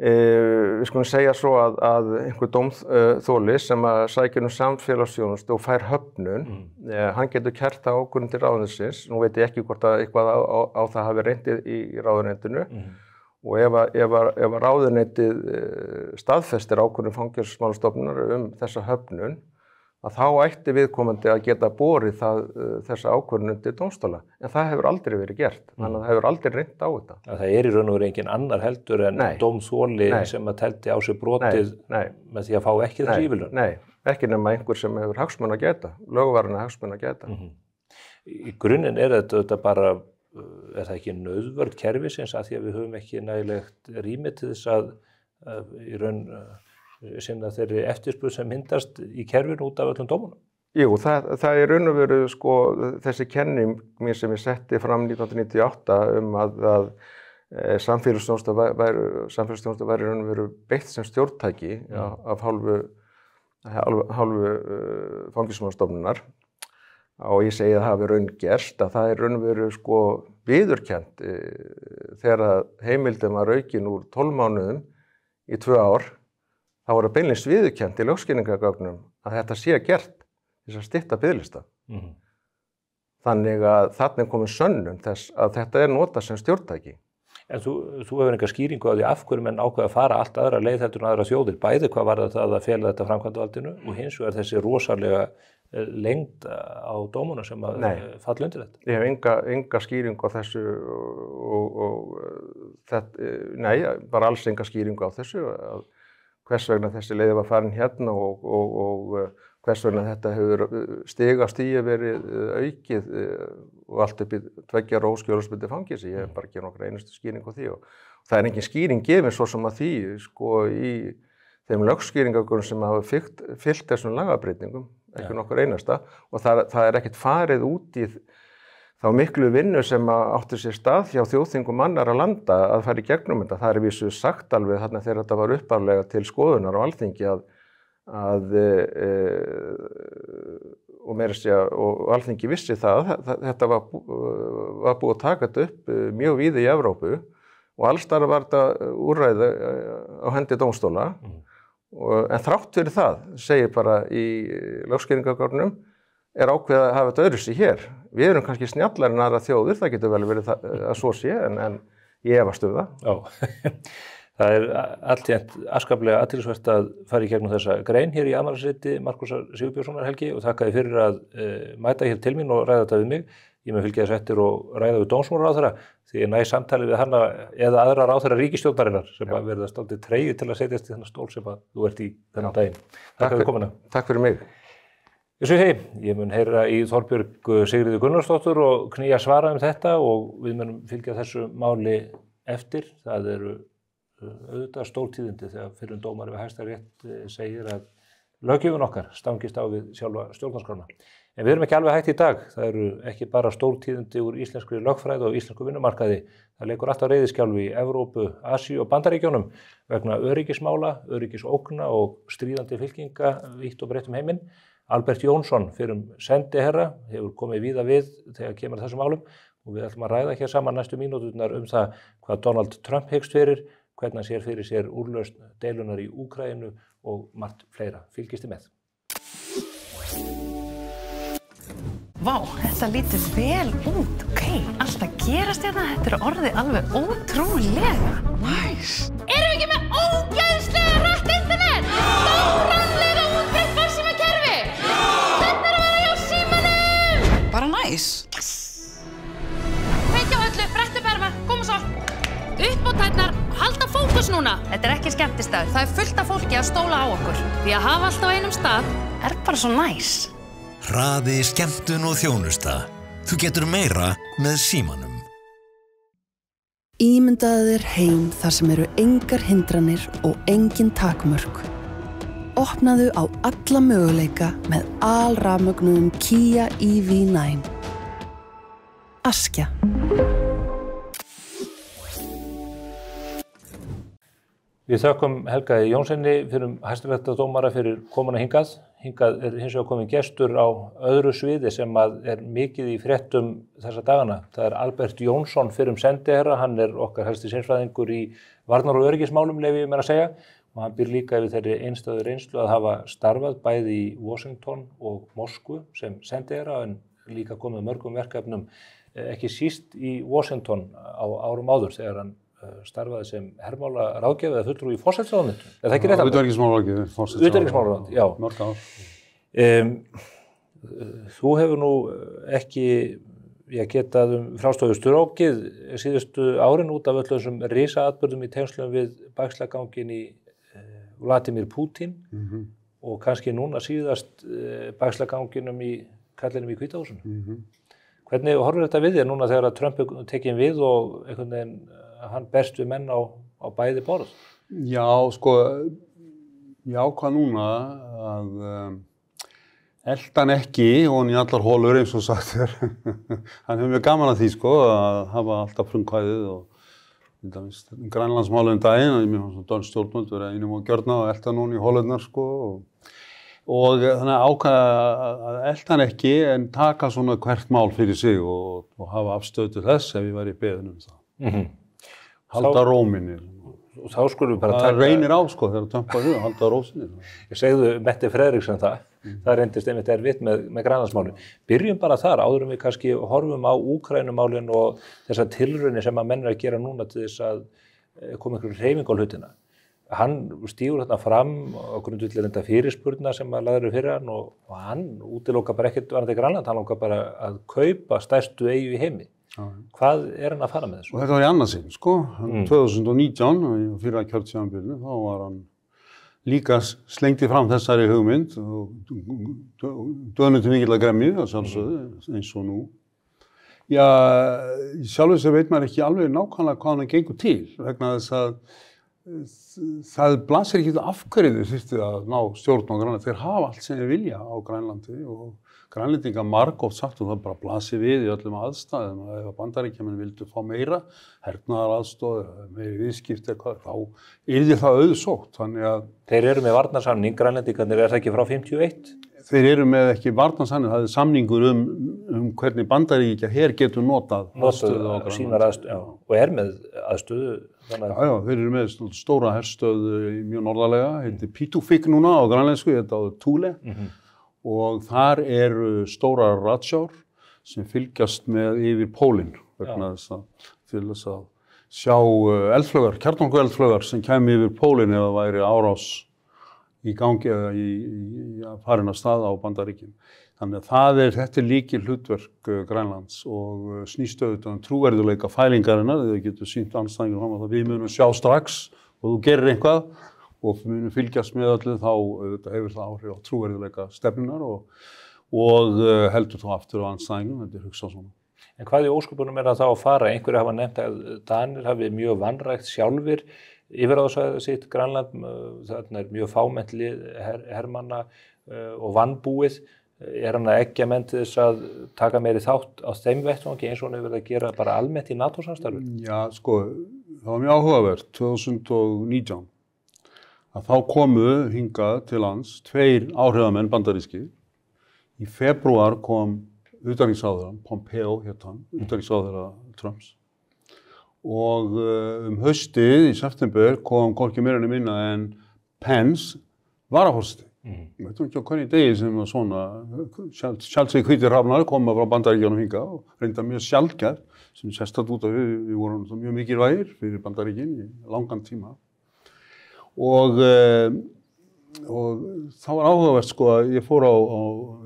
við skulum segja svo að einhver dómþoli sem að sækir samfélagsþjónustu og fær höfnun, hann getur kært það ákvörðun til ráðuneytisins. Nú veit ég ekki hvort að eitthvað á það hafi reyndið í ráðuneytinu og ef ráðuneytið staðfestir ákvörðun Fangelsismálastofnunar þessa höfnun, að þá ætti viðkomandi að geta borið þessa ákvörðun til dómstóla. En það hefur aldrei verið gert, þannig að það hefur aldrei reynt á þetta. Það í raun og veru engin annar heldur en dómþoli sem að teldi á sig brotið með því að fá ekki þessi ívilnun? Nei, ekki nema einhver sem hefur hagsmuna að gæta, lögvarna hagsmuna að gæta. Í grunninn þetta bara, það ekki nauðvörn kerfisins að því að við höfum ekki nægilegt rými til þess að í raun sinna þeirri eftirspurn sem myndast í kerfinu út af öllum dómunum? Jú, það í raun og veru sko þessi kenning mér sem ég setti fram 1998 að samfélagsþjónusta væri í raun og veru beitt sem stjórntæki af hálfu Fangelsismálastofnunar og ég segi að það hafi raun gerst að það raun og veru sko viðurkennt þegar heimildin var aukin úr 12 mánuðum í 2 ár. Þá var það beinlínis viðurkennt í lögskýringargögnum að þetta sé gert til að stytta biðlista. Þannig að þarna komin sönnun þess að þetta notað sem stjórntæki. En þú hefur enga skýringu á því af hverju menn ákveða að fara allt aðra leið heldur en aðra þjóðir, bæði hvað var það að fela þetta framkvæmdavaldinu og hins vegar þessi rosalega lengd á dómuna sem að falla undir þetta. Ég hef enga skýringu á þessu og þetta, nei, bara alls enga skýringu á þessu, að hvers vegna þessi leið var farin hérna og hvers vegna þetta hefur stigið verið aukið og allt upp í 2 ára óskilorðsbundið fangelsi. Ég hef bara ekki nokkra einustu skýring á því og það engin skýring gefin svo sem að því sko í þeim lögskýringagögnum sem hafa fylgt þessum lagabreytingum, ekki nokkur einasta og það ekkert farið út í þá miklu vinnu sem átti sér stað hjá þjóðþingum annarra landa að fara í gegnum þetta. Það vísu sagt alveg þarna þegar þetta var upphaflega til skoðunar á Alþingi og meira segja og Alþingi vissi það þetta var búið að taka þetta upp mjög víða í Evrópu og alls staðar var þetta úrræði á hendi dómstóla en þrátt fyrir það segir bara í lögskýringagögnum ákveðið að hafa þetta öðruvísi hér. Við erum kannski snjallar en aðra þjóðir, það getur vel verið að svo sé en ég efast um það. Já. Það alltént afskaplega athyglisvert að fara í gegnum þessa grein hér í afmælisriti Markúsar Sigurbjörnssonar Helgi og þakka þér fyrir að mæta hér til mín og ræða þetta við mig. Ég mun fylgja þess eftir og ræða við dómsmálaráðherra því ég næ samtali við hana eða aðra ráðherra ríkisstjórnarinnar sem að verða stoltið tregið til að setjast í þennan stól sem að þú ert í þennan daginn. Takk fyrir komuna. Takk fyrir mig. Ég mun heyra í Þorbjörgu Sigríði Gunnarsdóttur og knýja svara þetta og við munum fylgja þessu máli eftir. Það eru auðvitað stórtíðindi þegar fyrrum dómari við Hæstarétt segir að löggjöfin okkar stangist á við sjálfa stjórnarskrána. En við erum ekki alveg hægt í dag. Það eru ekki bara stórtíðindi úr íslenskri lögfræði og íslensku vinnumarkaði. Það leikur alltaf reiðiskjálfi í Evrópu, Asíu og Bandaríkjunum vegna öryggismála, öryggisógna og stríðandi fylkinga vítt og breytt heiminn. Albert Jónsson, fyrrum sendiherra, hefur komið víða við þegar kemur að þessum málum og við ætlum að ræða hér saman næstu mínúturnar það hvað Donald Trump hyggst fyrir, hvernig hann sér fyrir sér úrlausn deilunar í Úkraínu og margt fleira. Fylgist þið með. Vá, þetta lítur vel út. Ok, allt að gerast hérna, þetta orðið alveg ótrúlega. Næs. Erum við ekki með ógeðslega hratt internet? Stórframleiða útbreitt farsímakerfi? Þetta að vera hjá símanum! Bara næs. Kveikja á öllu, brettu berma, koma svo. Upp á tærnar, halda fókus núna. Þetta ekki skemmtistaður, það fullt af fólki að stóla á okkur. Því að hafa allt á einum stað bara svo næs. Hraði, skemmtun og þjónusta. Þú getur meira með símanum. Ímyndaðu þér heim þar sem eru engar hindranir og engin takmörk. Opnaðu á alla möguleika með alrafmögnuðum Kia EV9. Askja. Við þökkum Helgaði Jónssoni fyrir hæstaréttardómara fyrir komuna hingað. Hingað hins vegar kominn gestur á öðru sviði sem mikið í fréttum þessa dagana. Það Albert Jónsson fyrrum sendiherra, hann okkar helsti sérfræðingur í varnar- og öryggismálum, leyfi ég mér að segja. Og hann býr líka yfir þeirri einstæðu reynslu að hafa starfað bæði í Washington og Moskvu sem sendiherra en líka komið mörgum verkefnum, ekki síst í Washington á árum áður þegar hann starfaði sem hermála ráðgjafi eða fulltrúi í forsætisráðuneytinu. Er það ekki rétt? Utanríkismálaráðgjafi, forsætisráðuneytinu. Já. Mörg ár. Þú hefur nú ekki getað frástofu strokið síðustu árin út af öllum þessum risaatburðum í tengslum við bakslaganginn í Vladimir Putin og kannski núna síðast bakslaganginum í kallinum í Hvíta húsinu. Hvernig horfir þetta við þér núna þegar að Trump er tekinn við og einhvern veginn hann berst við menn á bæði borð? Já, sko, ég ákvað núna að elta hann ekki og hann í allar holur eins og sagt þér. Hann hefur mjög gaman að því, sko, að hafa alltaf frumkvæðið og grænlandsmálum daginn og mér fannst Don stjórnvöld verið einum og gjörna og elta núna í holurnar, sko. Og þannig að ákvaða að elta hann ekki en taka svona hvert mál fyrir sig og hafa afstöðu til þess ef ég væri beðinn það. Halda róminni. Og þá skulum við bara taka... Það reynir á sko þegar það tömpar við og halda rósinni. Ég segðu Mette Frederiksen það. Það reyndist einmitt erfitt með Grænlandsmálin. Byrjum bara þar, áður við kannski horfum á Úkraínumálin og þessar tilraunir sem að menn að gera núna til þess að koma einhverjum hreyfing á hlutina. Hann stígur þarna fram á grundvelli reynda fyrirspurna sem að lagður fyrir hann og hann útilokar bara ekkert varðandi Grænland, hann langar bara að kaupa stærstu eyju í heimi. Hvað hann að fara með þessu? Og þetta var í annað sinn, sko. 2019, fyrir að kjörtíðanbyrnu, þá var hann líka slengti fram þessari hugmynd og döðnum til mikilvæg gremju, að sjálfsögðu, eins og nú. Já, sjálfur sem veit maður ekki alveg nákvæmlega hvað hann gengur til, vegna þess að það blasir ekki af hverju þau þurftu að ná stjórn á Grænlandi. Þeir hafa allt sem þeir vilja á Grænlandi og Grænlendingar margoft sagt og það bara blasir við í öllum aðstæðum að ef Bandaríkjamenn vildu fá meira, hernaðaraðstoð, meiri viðskipti eitthvað, þá yrði það auðsótt. Þannig að þeir eru með varnarsamning, Grænlendingarnir, það ekki frá 51? Þeir eru með ekki varnarsamning, það samningur hvernig Bandaríkja her getur notað aðstöðu á Grænlandi. Sínar aðstöðu, já. Og með aðstöðu? Já, þeir eru með stóra herstöðu mjög norðarlega, heitir Pituffik núna á grænlensku, þetta áður Thule. Og þar eru stórar ratsjár sem fylgjast með yfir pólinn vegna þess að til þess að sjá eldflaugar, kjarnorkueldflaugar sem kæmi yfir pólinn ef það væri árás í gangi eða í farin af stað á Bandaríkin. Þannig að þetta er líkil hlutverk Grænlands og snýst auðvitað trúverðuleika fælingarinnar, þau getur sýnt andstæðingur fram að við munum sjá strax og þú gerir eitthvað og munum fylgjast með öllu, þá hefur það áhrif á trúverðuleika stefnunar og heldur þá aftur á andstæðingum, þetta er hugsað svona. En hvað í ósköpunum það að fara? Einhverju hafa nefnt að Danir hafi mjög vanrækt sjálfir yfirráðasvæðið sitt Grænland, þarna mjög fámennt hermanna og vanbúið. Hann að eggja menn til þess að taka meiri þátt á þeim vettvangi eins og hann hefur verið að gera bara almennt í NATO-samstarfi? Já, sko, það var mjög áhugavert 2019 að þá komu hingað til lands 2 áhrifamenn bandarískir. Í febrúar kom utanríkisráðherrann, Pompeo hét hann, utanríkisráðherra Trumps. Og haustið í september kom hvorki meira en minna en Pence varaforseti. Ég veit ekki á hvernig degi sem svona sjálfsögðu hvítir hrafnar koma frá Bandaríkjunum hingað og reynda mjög sjaldgæft sem sérstætt út af við vorum mjög mikilvægir fyrir Bandaríkin í langan tíma. Og það var áhugavert sko að ég fór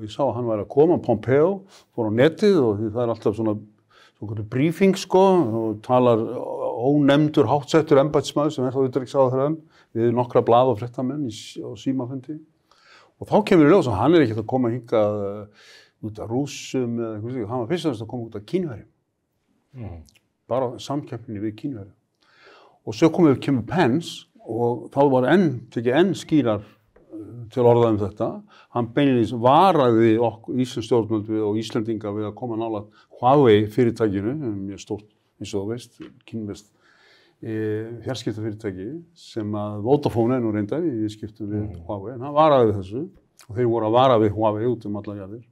ég sá að hann væri að koma, Pompeo, fór á netið og það er alltaf svona briefing sko og talar ónefndur háttsettur embættismaður sem þá utanríkisráðherrann við nokkra blað og fréttamenn á símafundi. Og þá kemur í ljós að hann ekki að koma hingað út af Rússum eða eitthvað, hann var fyrst og fremst að koma út af Kínverjum. Bara samkeppninni við Kínverjum. Og svo kemur Pence og þá var tekið enn skýrar til orða þetta. Hann beinlínis varaði íslensk stjórnvöld og Íslendinga við að koma nálægt Huawei fyrirtækinu, mjög stórt eins og þú veist, kínverskt fjarskiptafyrirtæki sem að Vodafone nú reyndar í viðskiptum við Huawei, en hann varaði við þessu og þeir voru að vara við Huawei út allar jarðir.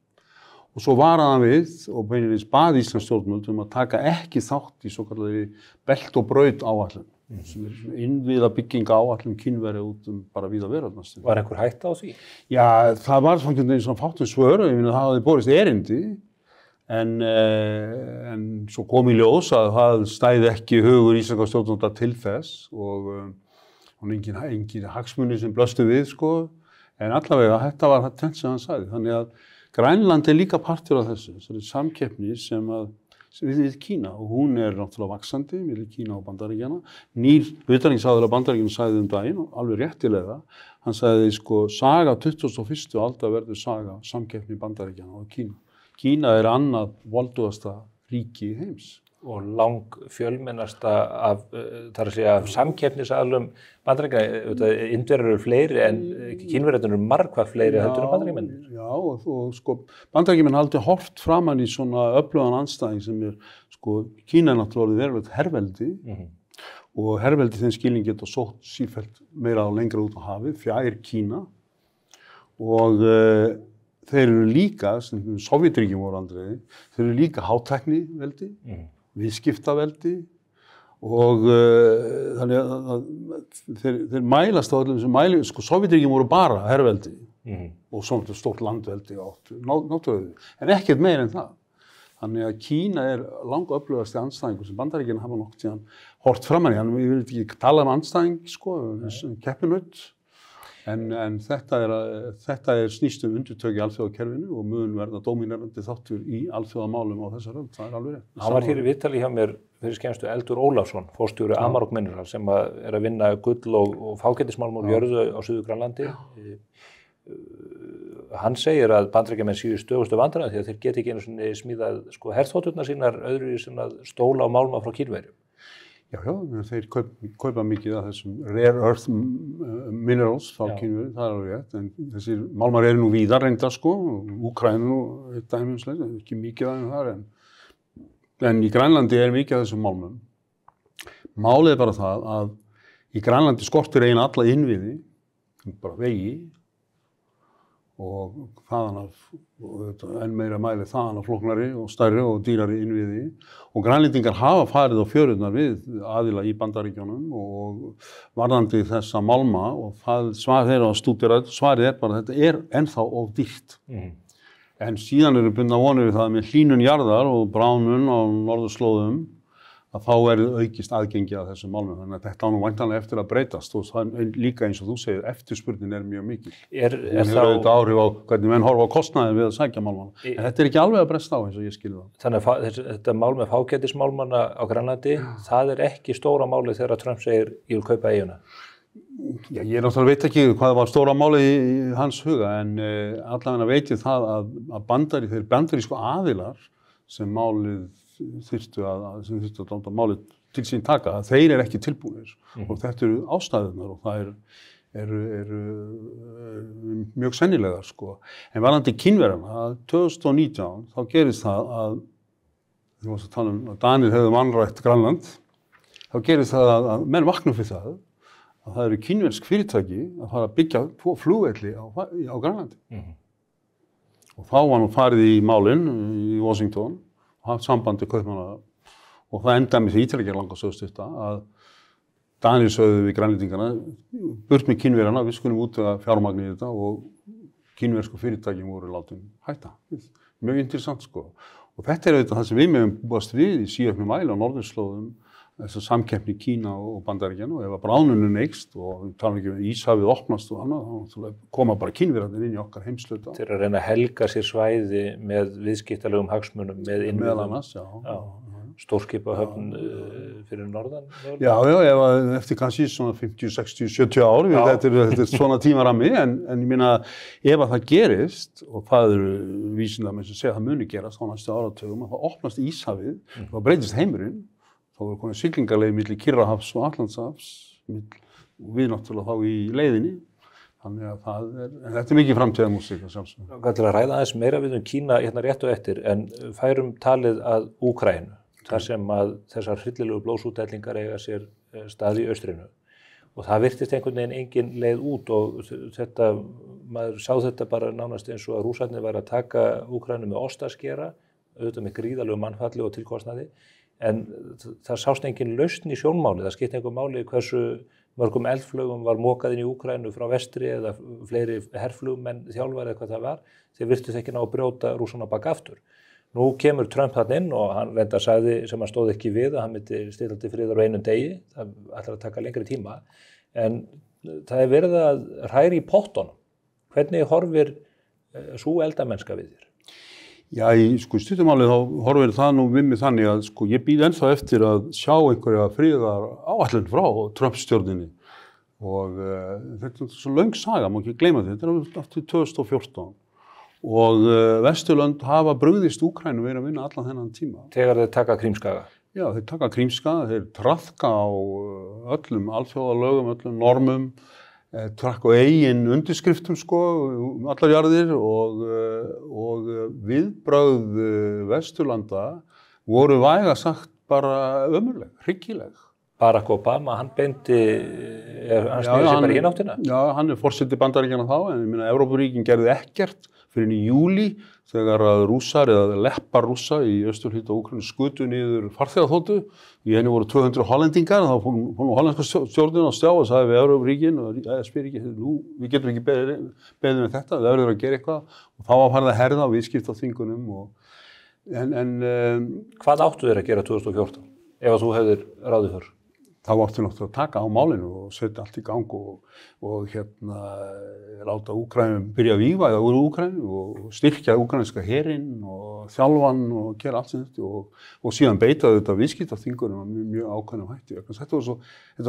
Og svo varaði hann við og beinlínis bað íslensk stjórnvöld að taka ekki þátt í svokallari belt- og braut áætlun, sem er innviða bygginga áætlun Kínverja út bara víða veröldnast. Var einhver hætta á því? Já, það var svona eins og fátt svör, ég meina það hafði borist erindi. En svo kom í ljós að það stæði ekki hugur íslenskra stjórnvalda til þess og engin hagsmunir sem blöstu við sko, en allavega þetta var það tvennt sem hann sagði. Þannig að Grænland er líka partur af þessu, þessari samkeppni sem við Kína og hún er náttúrulega vaxandi milli Kína og Bandaríkjanna. Nýr utanríkisráðherra Bandaríkjanna sagði daginn og alveg réttilega, hann sagði sko saga 21. aldar verður saga samkeppni Bandaríkjanna og Kína. Kína er annað voldugasta ríki heims. Og lang fjölmennasta af samkeppnisaðilum Bandaríkjanna. Indverjar eru fleiri en Kínverjar eru margfalt fleiri heldur en Bandaríkjamenn. Já, og sko Bandaríkjamenn haldi horft framan í svona öflugan andstæðing sem sko Kína er náttúrulega verulegt herveldi og herveldi þeim skilning geta sótt sífellt meira og lengra út á hafið, fjær Kína og þeir eru líka, sem Sovétríkin voru andriði, þeir eru líka hátækniveldi, viðskiptaveldi Og þannig að þeir mælast á öllum sem mæli, sko, Sovétríkin voru bara herveldi og svona stórt landveldi átt, náttúrulega, en ekkert meir en það. Þannig að Kína langöflugasti andstæðingur sem Bandaríkin hafa nokkuð síðan hort framan í. Ég vil ekki tala andstæðing, sko, keppinaut, en þetta snýst undirtök í alþjóðakerfinu og mun verða dóminerandi þáttur í alþjóðamálum á þessar öld, það alveg rétt. Hann var hér í viðtali hjá mér fyrir skemmstu Eldur Ólafsson, forstjóri Amarok Mineral, sem að vinna gull og fágætismálm úr jörðu á Suður-Grænlandi. Hann segir að Bandaríkjamenn séu stöðustu vandræðum því að þeir geti ekki einu sinni smíðað sko herþoturnar sínar öðru í svona stóla og málma frá Kínverjum. Já, þeir kaupa mikið af þessum rare earth minerals frá Kínverjum, það alveg rétt, en þessir málmar nú víðar reyndar, sko, Úkraínu eitt dæmislega, ekki mikið af þeim þar, en í Grænlandi mikið af þessum málmum. Málið bara það að í Grænlandi skortir eiginlega alla innviði, bara vegi, og þaðan enn meira mæli þaðan af flóknari og stærri og dýrari innviði og grænlendingar hafa farið á fjörurnar við aðila í Bandaríkjunum og varðandi þessa málma og svar þeirra að stúdera svarið bara að þetta ennþá of dýrt. En síðan eru bundna vonir við það með hlýnun jarðar og bránun á norðurslóðum að þá aukist aðgengi að þessum málmum. Þannig að þetta nú væntanlega eftir að breytast og það líka eins og þú segir, eftirspurnin mjög mikil. Hún hefur auðvitað áhrif á hvernig menn horfa á kostnaðinn við að sækja málmana. En þetta ekki alveg að bresta á eins og ég skil það. Þannig að þetta mál með fágætismálmana á Grænlandi, það ekki stóra málið þegar Trump segir ég vil kaupa eyjuna. Já, ég náttúrulega veit ekki hvað var stóra málið í hans huga, en allavega veit ég það að bandarísku aðilar sem málið þyrftu að málið til sín taka, að þeir ekki tilbúinir og þetta eru ástæðurnar og það eru mjög sennilegar, sko. En varðandi Kínverjana, 2019 þá gerist það að, þú varst að tala að Danir hefðu vanrætt Grænland, þá gerist það að menn vakna fyrir það að það eru kínversk fyrirtæki að fara að byggja 2 flugvelli á Grænlandi. Og þá var nú farið í málin í Washington haft sambandi kaupmanna og það endaði með því til ekki langa sögustutta að Danir sögðu við grænlendingarna burt með Kínverjana, við skulum útvega fjármagn í þetta og kínversku fyrirtækin voru látin hætta. Mjög interessant, sko. Og þetta auðvitað það sem við megum búast við í síauknum mæli á norðurslóðum þess að samkeppni Kína og Bandaríkjanna og ef að bráðnunin eykst og við talum ekki um Íshafið opnast og annað, þá koma bara Kínverjarnir inn í okkar heimshluta. Þeir að reyna að helga sér svæði með viðskiptalegum hagsmunum með innviðum. Meðal annars, já. Stórskipahöfn fyrir norðan. Já, eftir kannski svona 50, 60, 70 ár, þetta er svona tímarammi, en ég meina ef að það gerist, og það eru vísindamenn sem segja að það muni gerast á næstu áratugum, að það opnast Íshafið, þá breytist heimurinn. Þá voru komið siglingarleið milli Kyrrahafs og Atlantshafs og við náttúrulega þá í leiðinni. Þannig að þetta mikið framtíðarmúsík að sjálfsögðu. Hvað til að ræða aðeins meira við Kína hérna rétt og eftir, en færum talið að Úkraínu, þar sem að þessar hryllilegu blóðsúthellingar eiga sér stað í austrinu. Og það virtist einhvern veginn engin leið út og þetta, maður sá þetta bara nánast eins og að Rússarnir væru að taka Úkraínu með ostaskera, auðvitað með gríðarlegu mannfalli og tilkostnaði. En það sást engin lausn í sjónmáli, það skipti einhver máli hversu mörgum eldflugum var mokað inn í Úkraínu frá vestri eða fleiri herflugmenn þjálfari eða hvað það var, þeir virtust ekki ná að brjóta Rússana bak aftur. Nú kemur Trump þarna inn og hann reyndar sagði sem hann stóð ekki við að hann myndi stilla til friðar á einum degi, það ætlar að taka lengri tíma, en það verið að hræri í pottunum. Hvernig horfir sú eldamennska við þér? Já, í stuttumáli þá horfir það nú við mig þannig að ég býð ennþá eftir að sjá einhverja friðar áætlun frá Trump-stjórninni og þetta er svo löng saga, má ekki gleyma þetta er aftur 2014 og Vesturlönd hafa brugðist Úkraínu verið að vinna allan þennan tíma. Þegar þeir taka Krímskaga? Já, þeir taka Krímskaga, þeir traðka á öllum alþjóðalögum, öllum normum, trakk á eigin undirskriftum, allar jarðir og viðbrögð Vesturlanda voru vægast sagt bara ömurleg, hryggileg. Barack Obama, hann beindi, hann snýði sér bara í hináttina? Já, hann forseti Bandaríkjanna þá, en ég meina Evrópuríkin gerði ekkert fyrir í júlí þegar að rússar eða leppar rússa í austurhluta Úkraínu skutu niður farþegaþotu. Í henni voru 200 hollendingar, þá fór hollenska stjórnin að stjá og sagði við Evrópuríkin og spyr ekki, við getum ekki beðið með þetta, það verður að gera eitthvað. Og þá var farið að herða á viðskiptaþvingunum. Hvað áttu þeir að gera 2014 ef þú hefðir ráðið för? Þá áttu náttúrulega að taka á málinu og setja allt í gang og láta Úkraínu byrja að vígva úr Úkraínu og styrkja úkraínska herinn og þjálfan og gera allt sem þetta og síðan beita þetta viðskiptaþvingunum mjög ákveðnum hætti. Þetta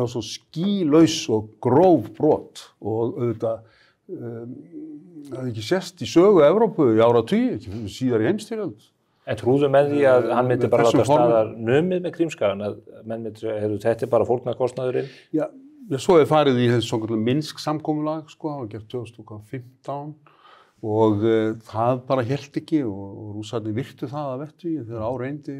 var svo skýlaus og gróf brot og auðvitað það hefði ekki sést í sögu Evrópu í áratugi, ekki síðar í heimsstyrjöld. En trúðu með því að hann myndi bara láta staðar numið með Krímskagan, að menn myndi segja, þetta bara fórnarkostnaðurinn? Já, svo hefur farið í þessu svokallaða Minsk-samkomulag, það var gert 2015 og það bara hélt ekki og rússarnir virtu það að vettugi þegar á reyndi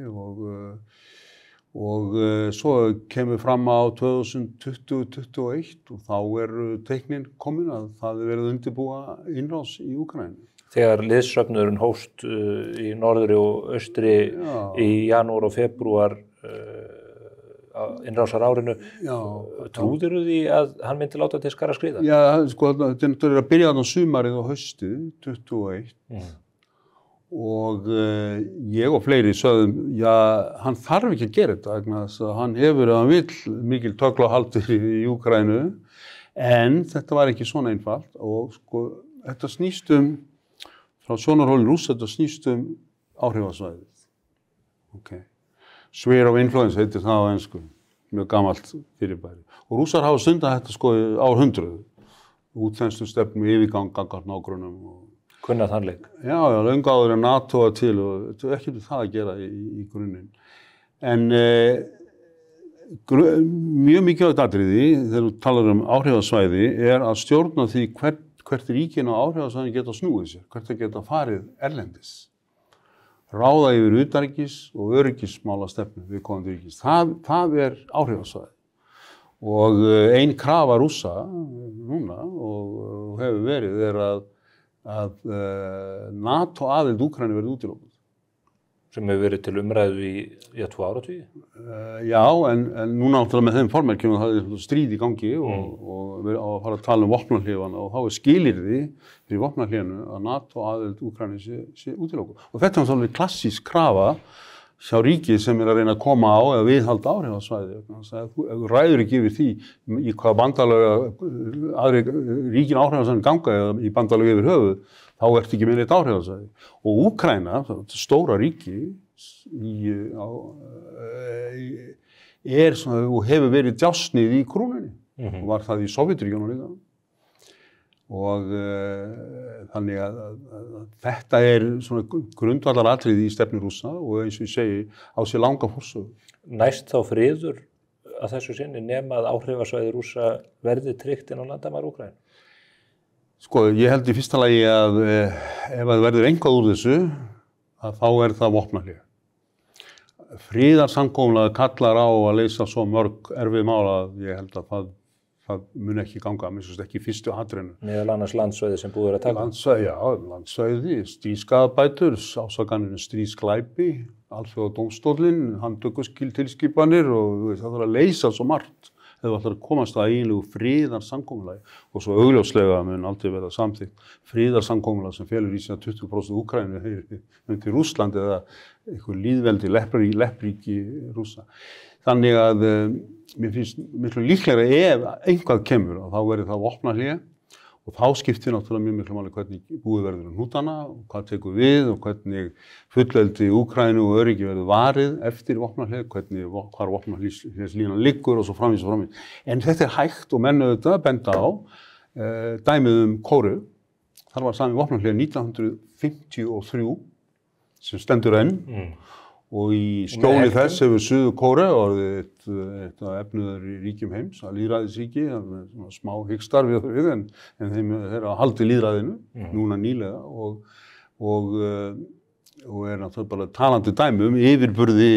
og svo kemur fram á 2020-2021 og þá eru teiknin komin að það er verið að undirbúa innrás í Úkraínu. Þegar liðsöfnuðurinn hófst í norðri og austri í janúar og febrúar innrásar árinu, trúðirðu því að hann myndi láta til skara skriða? Já, sko, þetta er að byrja þarna sumarið og haustið, 21, og ég og fleiri sögðum, já, hann þarf ekki að gera þetta, vegna þess að hann hefur að hann vill mikil töglahaldir í Úkraínu, en þetta var ekki svona einfalt og sko, þetta snýst frá sjónarhóli Rússa, þetta snýst áhrifasvæðið. Okay. Sphere of influence heitir það á ensku, mjög gamalt fyrirbæri. Og Rússar hafa stundað þetta sko á hundruðu, útþenslustefnu, yfirgang gagnvart nágrönnum. Kunna þann leik? Já, löngu áður en NATO að til og þetta er ekki það að gera í grunninn. En mjög mikilvægt atriði, þegar þú talar áhrifasvæði, er að stjórna því hvert ríkin og áhrifasvæðin geta snúið sér, hvert það geta farið erlendis. Ráða yfir utanríkis og öryggismálastefnu viðkomandi ríkis. Það er áhrifasvæði. Og ein krafa Rússa núna og hefur verið er að NATO aðild Úkraínu verði útilokuð. Sem hefur verið til umræðu í 2 áratugi? Já, en núna náttúrulega með þeim formerkjum að það er stríð í gangi og við að fara að tala vopnahléfana og þá er skilyrði fyrir vopnahlénu að NATO aðild Úkraínu sé útilokuð. Og þetta er náttúrulega klassísk krafa hjá ríki sem er að reyna að koma á eða viðhalda áhrifasvæði. Ef þú ræður ekki yfir því í hvaða bandalega ríkin áhrifasvæðin ganga eða í bandalega yfir höfuð, þá ertu ekki með neitt áhrifasvæði. Og Úkraína, stóra ríki, er svona, og hefur verið djásnið í krúnunni. Og var það í Sovétríkjunum líka. Og þannig að þetta er svona grundvallaratriði í stefnu Rússa og eins og ég segi á sér langa forsögu. Næst þá friður að þessu sinni nema að áhrifasvæði Rússa verði tryggt inn á landamæri Úkraínu? Sko, ég held í fyrsta lagi að ef það verður eitthvað úr þessu, að þá er það vopnahlé. Friðarsamkomulag kallar á að leysa svo mörg erfið mál að ég held að það mun ekki ganga, minnst ekki í fyrstu atriðinu. Meðal annars landsvæði sem búið að taka? Landsvæði, stríðskaðabætur, ásakanir stríðsglæpi, alþjóðadómstóllinn, handtökutilskipanir og það þarf að leysa svo margt. Ef það ætlar að komast að eiginlegu friðarsamkomulagi og svo augljóslega mun aldrei verða samþykkt friðarsamkomulag sem felur í sig að 20% Úkraínu til Rússland eða einhver lýðveldi leppríki Rússa. Þannig að mér finnst miklu líklegra ef einhvað kemur og þá verður það vopnahlé og þá skiptir náttúrulega mjög miklu máli hvernig búið verður hnútana og hvað tekur við og hvernig fullveldi Úkraínu og öryggi verður varið eftir vopnahlé, hvar vopnahlíðan liggur og svo framvís og framvís. En þetta er hægt og menn auðvitað benda á dæmið Kóreu. Þar var sami vopnahlé 1953 sem stendur enn. Og í skjóli þess hefur Suður-Kórea orðið eitt af efnuðari ríkjum heims, að lýðræðisríki, smá hyggstarf við en þeim er að haldi lýðræðinu, núna nýlega og er náttúrulega bara talandi dæmi yfirburði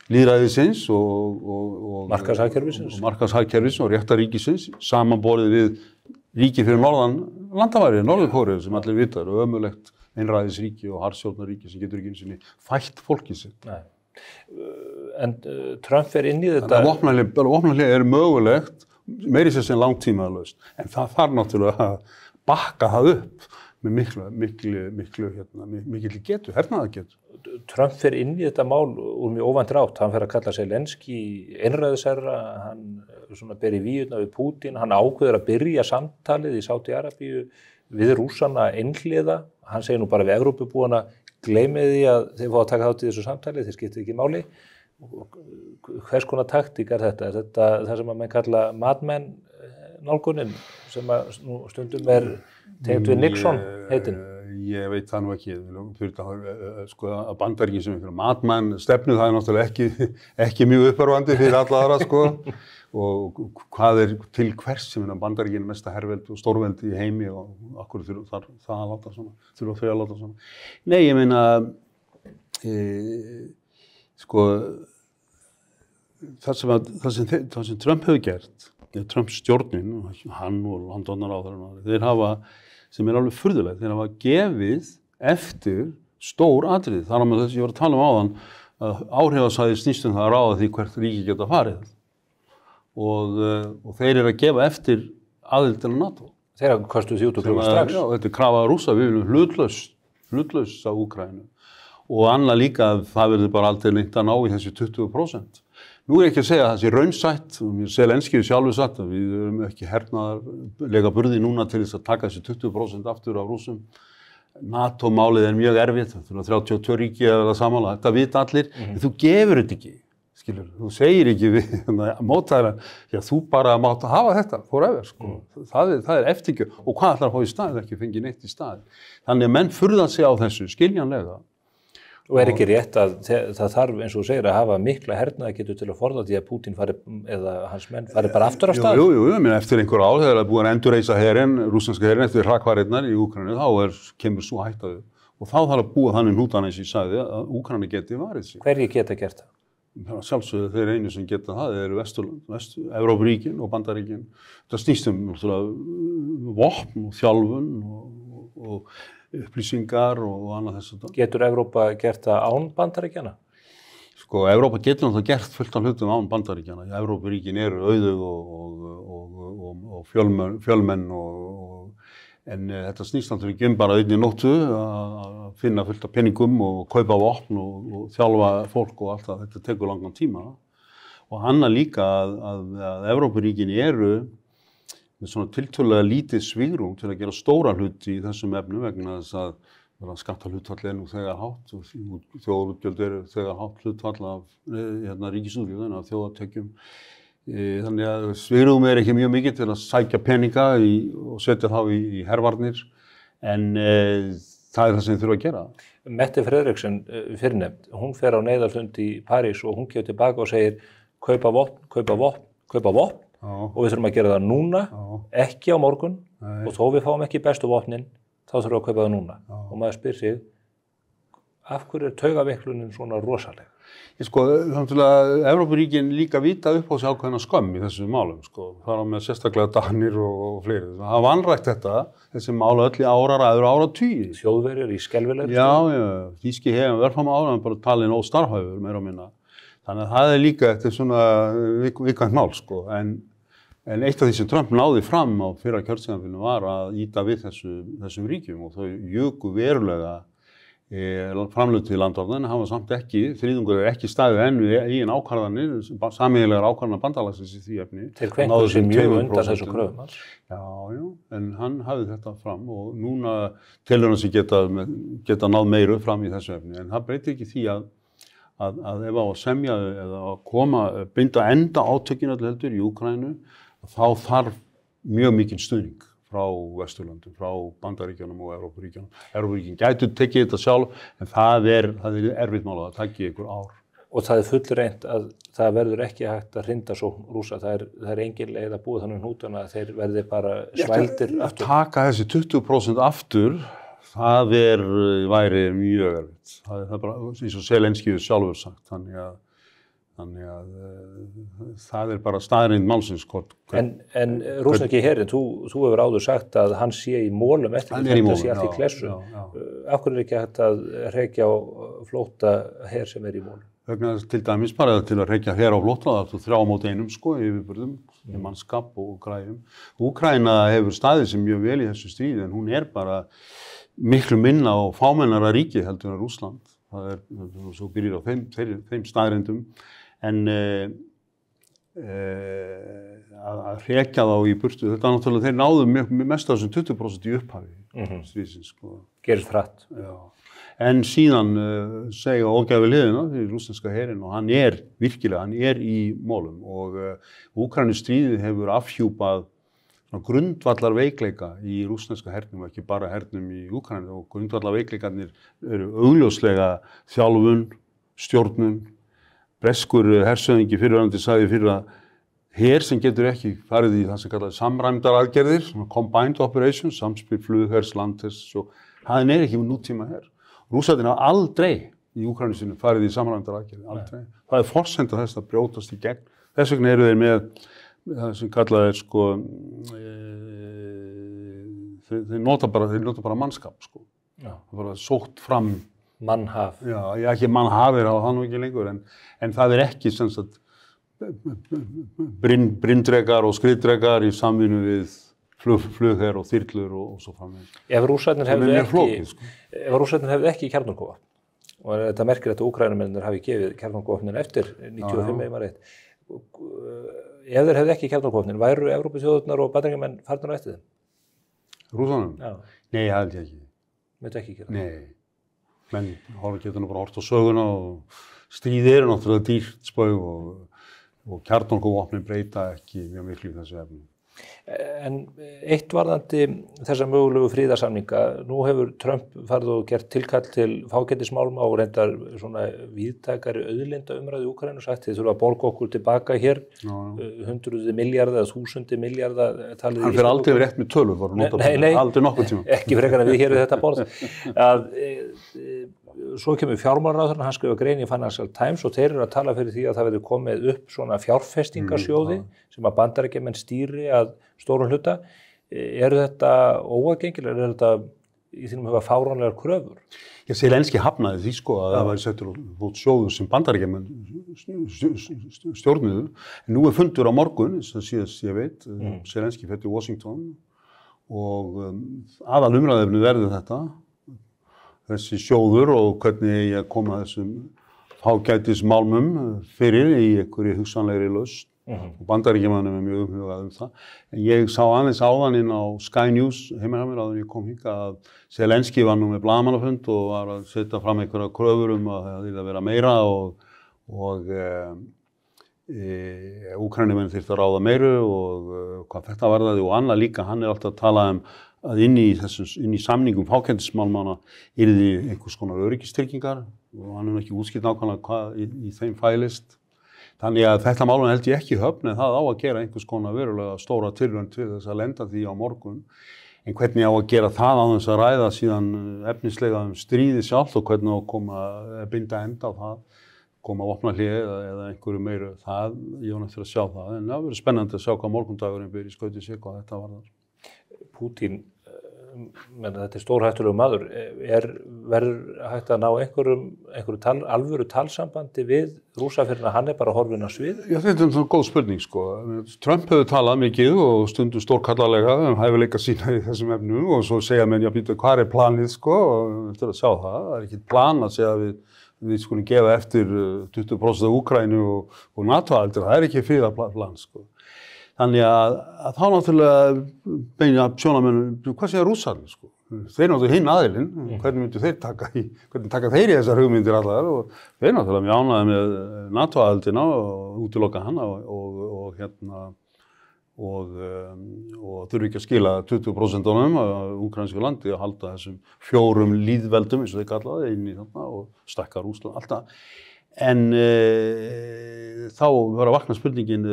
lýðræðisins og markaðshagkerfisins og réttaríkisins samanborið við ríki fyrir norðan landamæri, Norður-Kóreu sem allir vita eru ömurlegt einræðisríki og harðstjórnarríki sem getur ekki einu sinni fætt fólkið sitt. Nei. En Trump fer inn í þetta... Vopnahlé er mögulegt, meiri sér sem langtímaðalaust, en það þarf náttúrulega að bakka það upp með mikil getu, hernaðargetu. Trump fer inn í þetta mál úr mjög óvænt rátt. Hann fer að kalla Zelenski einræðisherra, hann svona ber í víurna við Pútín, hann ákveður að byrja samtalið í Sádi-Arabíu við Rússana einhliða. Hann segir nú bara við Evrópubúana, gleymið því að þeir fá að taka þátt í þessu samtali, þeir skiptið ekki máli. Hvers konar taktík er þetta? Er þetta það sem að menn kalla Mad Men nálgunin sem að stundum er tengt við Nixon heitin? Ég veit það nú ekki, sko, að Bandaríkin sem einhverja Mad Men stefnu, það er náttúrulega ekki mjög uppörvandi fyrir alla aðra, sko. Og hvað er til hvers sem Bandaríkin er mesta herveldi og stórveldi í heimi og okkur þurfa það að láta svona, þurfa þau að láta svona. Nei, ég meina, sko, það sem Trump hefur gert, Trump stjórnin, hann og landóknaráðherrarnir, þeir hafa, sem er alveg furðulegt, þeir hafa gefið eftir stór atriði. Þar á með þess að ég var að tala áðan að áhrifasvæði snýst það að ráða því hvert ríki geta farið. Og þeir eru að gefa eftir aðild til NATO. Þeir hafa kostuð því út og klúið strax. Já, þetta er krafa Rússa, við viljum hlutlaust á Úkraínu. Og annað líka að það verður bara aldrei lengt að ná í þessi 20%. Nú er ekki að segja að það sé raunsætt, og Zelenski sjálfur sagt að við erum ekki hernaðarlega burði núna til þess að taka þessi 20% aftur af Rússum. NATO-málið er mjög erfitt, það er 32 ríki að vera samanlega, þetta vita allir, en þú gefur þetta ekki, skilur, þú segir ekki við mótæðar, já þú bara mátt að hafa þetta, forever, sko. Það er eftirgjöf, og hvað ætlar að fá í staðið, ekki fengið neitt í staðið. Þannig að menn furða sig á þessu, skiljanlega. Og er ekki rétt að það þarf, eins og þú segir, að hafa mikla hernaðargetu til að forða því að Pútín fari, eða hans menn fari bara aftur af stað? Jú, menn eftir einhver ár, þegar það er búið að endurreisa herinn, rússneska herinn eftir hrakvarirnar í Úkraínu, þá kemur svo hættaðu. Og þá þarf að búa þannig hnútan eins og ég sagði að Úkraína geti varið sig. Hverjir geta gert það? Sjálfsögðu þeir einu sem geta það, þeir eru Evrópuríkin og Bandaríkin. Það snýst vopn og þjálfun og upplýsingar og annað þess að. Getur Evrópa gert það án Bandaríkjana? Sko, Evrópa getur náttúrulega gert fullt af hlutum án Bandaríkjana. Evrópuríkin eru auðug og fjölmenn en þetta snýst náttúrulega ekki bara einni nóttu að finna fullt af peningum og kaupa vopn og þjálfa fólk og allt það. Þetta tekur langan tíma. Og annað líka að Evrópuríkin eru með svona tiltölulega lítið svigrúm til að gera stóra hluti í þessum efnum vegna þess að skattahlutfall er nú þegar hátt og þjóðarútgjöld eru þegar hátt hlutfall af ríkisútgjöld af þjóðartekjum. Þannig að svigrúm er ekki mjög mikið til að sækja peninga og setja þá í hervarnir en það er það sem þið þurfa að gera. Mette Frederiksen fyrrnefnd, hún fer á neyðarfund í París og hún kemur tilbaka og segir kaupa vopn og við þurfum að gera það núna, ekki á morgun og þó við fáum ekki bestu vopnin, þá þurfum við að kaupa það núna. Og maður spyr sig, af hverju er taugaveinklunin svona rosalega? Sko, þannig að Evrópuríkin líka vita upp á sig ákveðna skömm í þessum málum, sko. Það er með sérstaklega Danir og fleiri. Það hafa vanrækt þessi mál öll í áratugi. Þjóðverjur í skelfilegri stöðu? Já, þýski hefum verðfram ára, bara talin óstarfhæfur, meira og minna. Þannig að það er líka eftir svona vikvænt mál, sko. En eitt af því sem Trump náði fram á fyrra kjörtímabilinu var að ýta við þessum ríkjum og þau juku verulega framlög til landvarna en hafa samt ekki, þriðjungur er ekki staðið enn við eigin ákvarðanir, sameiginlegar ákvarðanir bandalagsins í því efni. Þeir kveinkuðu sér mjög undan þessu kröfum hans. Já, en hann hafði þetta fram og núna telur hann sig geta náð meiru fram í þessu efni. En það breytir ekki því að ef á að semja eða að binda enda átökin öll heldur í Úkraínu, þá þarf mjög mikinn stuðning frá Vesturlöndum, frá Bandaríkjunum og Evrópuríkjunum. Evrópuríkin gætu tekið þetta sjálf, en það er erfitt mál að það taki ykkur ár. Og það er fullreynt að það verður ekki hægt að hrinda sókn Rússa. Það er engin leið að búa þannig hnútuna að þeir verði bara svældir aftur. Að taka þessi 20% aftur, það væri mjög erfitt. Það er bara eins og Zelenski sjálfur sagt. Þannig að Þannig að það bara staðreind málsins. En rússneski herinn, þú hefur áður sagt að hann sé í mólum eftir þetta sé allt í klessu. Af hverju ekki hægt að hrekja á flótta her sem í mólum? Vegna til dæmis bara til að hrekja her á flótta, það er 3 móti 1 yfirbörðum, í mannskap og græjum. Úkraína hefur staðið sem mjög vel í þessu stríði, en hún bara miklu minna og fámennara ríki heldur en Rússland. Það svo byrjir á þeim staðreyndum. En að hrekja þá í burtu, þetta náttúrulega, þeir náðu mest af þessum 20% í upphafi stríðsins. Gerist hratt. Já. En síðan segja ógæfi liðina fyrir rússneska herinn og hann virkilega, hann í mólum og Úkraínustríðið hefur afhjúpað grundvallar veikleika í rússneska hernum, ekki bara hernum í Úkraínu, og grundvallar veikleikarnir eru augljóslega þjálfun, stjórnun. Breskur hershöfðingi fyrrverandi sagði fyrir að her sem getur ekki farið í það sem kallað samræmdar aðgerðir, combined operations, samspil flughers, landhers, hann ekki nútíma her. Rússarnir hafa aldrei í Úkraínusinu farið í samræmdar aðgerðir, aldrei. Það forsenda þess að brjótast í gegn. Þess vegna eru þeir með það sem kallað þeir nota bara mannskap, Það bara sótt fram mannhaf. Já, ekki mannhaf á það nú ekki lengur, en það ekki sem sagt bryndrekar og skriðdrekar í samvinnu við flugher og þyrlur og svo framvegis. Ef Rússarnir hefðu ekki kjarnorkuvopn, og þetta merkir að Úkraínumennir hafi gefið kjarnorkuvopnin eftir 95 ef þeir hefðu ekki kjarnorkuvopnin, væru Evrópuþjóðirnar og Bandaríkjamenn farnir á eftir þeim? Rússanum? Já. Nei, ég held ég ekki. Myndu ekki gera? Nei. Menn getur bara hort á söguna og stríðið náttúrulega dýrt spaug og kjarnorkuvopnin breyta ekki mjög miklu í þessu efni. En eitt varðandi þessa mögulegu friðarsamninga, nú hefur Trump farið og gert tilkall til fágætismálma og reyndar svona víðtækari auðlindaumræðu í Úkraínu, sagt þið þurfa að borga okkur tilbaka hér, 100 milljarða eða 1000 milljarða talið í. Hann fer aldrei rétt með tölur, aldrei nokkuð tíma. Ekki frekar en við hér við þetta borð. Svo kemur fjármálaráðherra, hann skrifa grein í Financial Times og þeir eru að tala fyrir því að það verður komið upp svona fjárfestingarsjóði sem að Bandaríkjamenn stýri að stórum hluta. Eru þetta óaðgengilegar, er þetta í þínum huga fáránlegar kröfur? Zelenský hafnaði því að það væri settur út sjóður sem Bandaríkjamenn stjórnuðu. En nú fundur á morgun, sem síðast ég veit, Zelenský fer til Washington og aðal umræðefni verður þetta. Þessi sjóður og hvernig ég koma þessum fágætismálmum fyrir í einhverju hugsanlegri lausn. Og Bandaríkjamönnum mjög umhugað það. En ég sá aðeins áðan inn á Sky News heima hjá mér áður en ég kom hingað að Zelenský var nú með blaðamannafund og var að setja fram einhverja kröfur að það yrði að vera meira og Úkraínumenn þyrftu að ráða meiru og hvað þetta varðaði og annað líka. Hann alltaf að tala að inn í samningum fágætismálmanna yrði einhvers konar öryggistryggingar og hann ekki útskýrt nákvæmlega hvað í þeim fælist. Þannig að þetta málun held ég ekki í höfn en það á að gera einhvers konar verulega stóra tilraun til þess að lenda því á morgun. En hvernig á að gera það á þess að ræða síðan efnislega stríði sjálft og hvernig á að koma að binda enda á það, koma að opna hlið eða einhverju meiru, það, ég var eftir að sjá það. En það verður spennandi að sjá hvað morgundagurinn byrja í skauti sig hvað þetta varðar. Pútín, þetta stórhættulegur maður, verður hægt að ná einhverju alvöru talsambandi við Rússa fyrir að hann bara horfinn á svið? Já, þetta er svona góð spurning, Trump hefur talað mikið og stundum stórkallalega hæfileika sína í þessum efnum og svo segja menn, já, býta, hvað planið, og eftir að sjá það er ekki plan að segja að við skulum gefa eftir 20% af Úkraínu og NATO-aðildir, það er ekki friðarplan, Þannig að þá náttúrulega beinja sjónarmönnum, hvað segja Rússarnir, Þeir náttúrulega hinn aðilinn, hvernig myndu þeir taka þeir í þessar hugmyndir allar og þeir náttúrulega mjög ánægðir með NATO-aðildina og útiloka hana og þurfi ekki að skila 20% af úkraínsku landi að halda þessum 4 lýðveldum, eins og þeir kallaði, inn í þarna og stækka Rússland, alltaf. En þá var að vakna spurningin,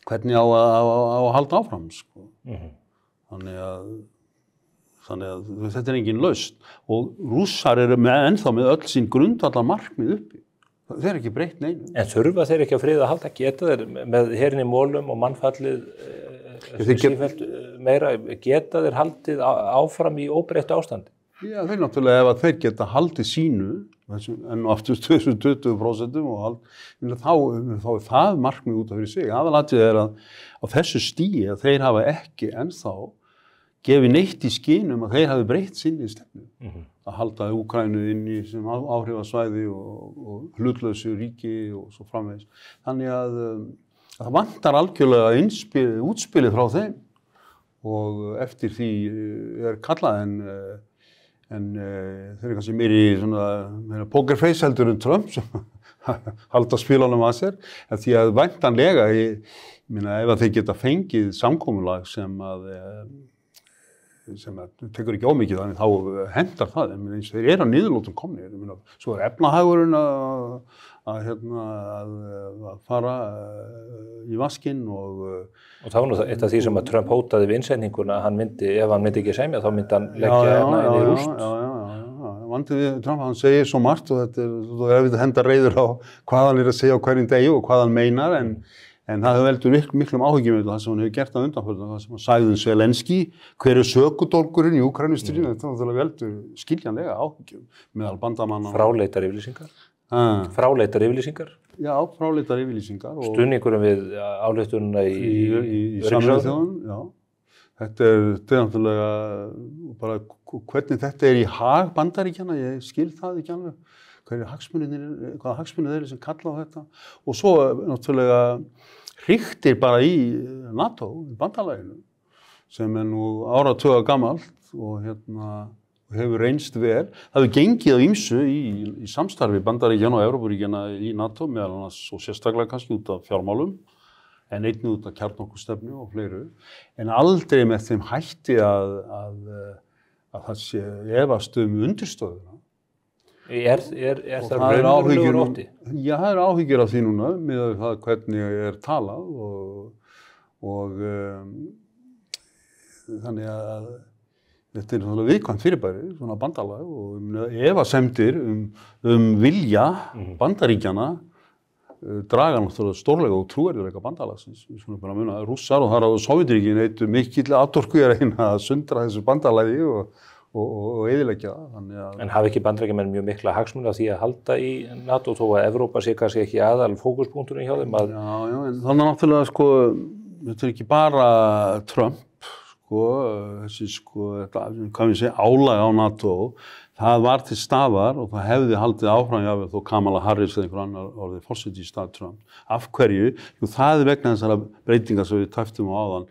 hvernig á að halda áfram, Þannig að þetta er engin lausn og Rússar eru ennþá með öll sín grundvallar markmið uppi. Þeir ekki breytt neinu. En þurfa þeir ekki að friða að halda? Geta þeir með herinn í mólum og mannfallið sífellt meira, geta þeir haldið áfram í óbreyttu ástandi? Já, þeir náttúrulega ef að þeir geta haldið sínu, en aftur 20% og þá er það markmið út af fyrir sig. Aðalatriðið er að á þessu stigi að þeir hafa ekki ennþá gefið neitt í skyn að þeir hafi breytt sinni stefnu. Að halda Úkraínu inn í sem áhrifasvæði og hlutlausu ríki og svo framvegis. Þannig að það vantar algjörlega útspilið frá þeim og eftir því er kallað en þeir kannski meira pokerface heldur en Trump sem halda spilunum að sér. Því að væntanlega, ég meina ef að þeir geta fengið samkomulag sem tekur ekki ómikið þannig þá hendar það, en eins og þeir eru á niðurlótum komnir. Svo er efnahagurinn að fara í vaskinn og það var nú eitt af því sem að Trump hótaði við innsetninguna, ef hann myndi ekki semja þá myndi hann leggja inn í rúst. Vandið við Trump, hann segir svo margt og þetta er erfitt að henda reiður á hvað hann er að segja á hverjum degi og hvað hann meinar, en það hefur veldur miklum áhyggjum með það sem hann hefur gert á undanförnum, það sem hann sagði Zelenski, hver er sökudólgurinn í Úkraínustríðinu, þetta veldur skiljanlega áhyggjum meðal bandamanna. Fráleitar yfirlýsingar? Fráleitar yfirlýsingar? Já, fráleitar yfirlýsingar. Stuðningurinn við ályktunina í Sameinuðu þjóðunum, já. Þetta er náttúrulega bara hvernig þetta er í hag Bandaríkjanna, ég skil það ekki alveg. Hvaða hagsmunir þeir sem kalla á þetta. Og svo náttúrulega hriktir bara í NATO, bandalaginu, sem er nú áratuga gamalt og hefur reynst vel. Það hefur gengið á ýmsu í samstarfi Bandaríkjanna og Evrópuríkjanna í NATO, meðal annars og sérstaklega kannski út af fjármálum, en einnig út af kjarnorkustefnu og fleiru, en aldrei með þeim hætti að það sé efast undirstöðuna. Er það raunverulegur ótti? Já, það áhyggjur af því núna, með það hvernig er talað og þannig að þetta er svona viðkvæmt fyrirbæri, svona bandalag og efasemdir vilja Bandaríkjanna draga náttúrulega stórlega og trúverðuleika bandalagsins. Við skulum bara muna Rússar og þar á Sovétríkin eittu mikill atorku að reyna að sundra þessu bandalagi og eyðileggja það. En hafa ekki Bandaríkjamenn mjög mikla hagsmuni af því að halda í NATO þó að Evrópa sé kannski ekki aðal fókuspunkturinn hjá þeim? Já, en þannig náttúrulega þetta er ekki bara Trump, þessi hvað við segja álag á NATO, það var til staðar og það hefði haldið áfram jáfnvel þó Kamala Harris eða einhver annar orðið forseti í stað Trump. Af hverju? Jú, það er vegna þessara breytingar sem við tæftum á áðan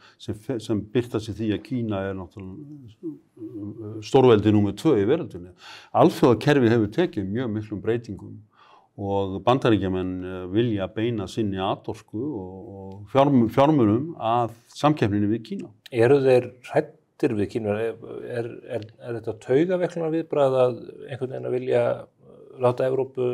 sem birtast í því að Kína er náttúrulega stórveldi númer 2 í veröldinni. Alþjóðakerfið hefur tekið mjög miklum breytingum og Bandaríkjamenn vilja beina sinni atorku og fjármunum að samkeppninni við Kína. Eru þeir hræddir við Kína? Er þetta taugaveiklunnar viðbragð að einhvern veginn að vilja láta Evrópu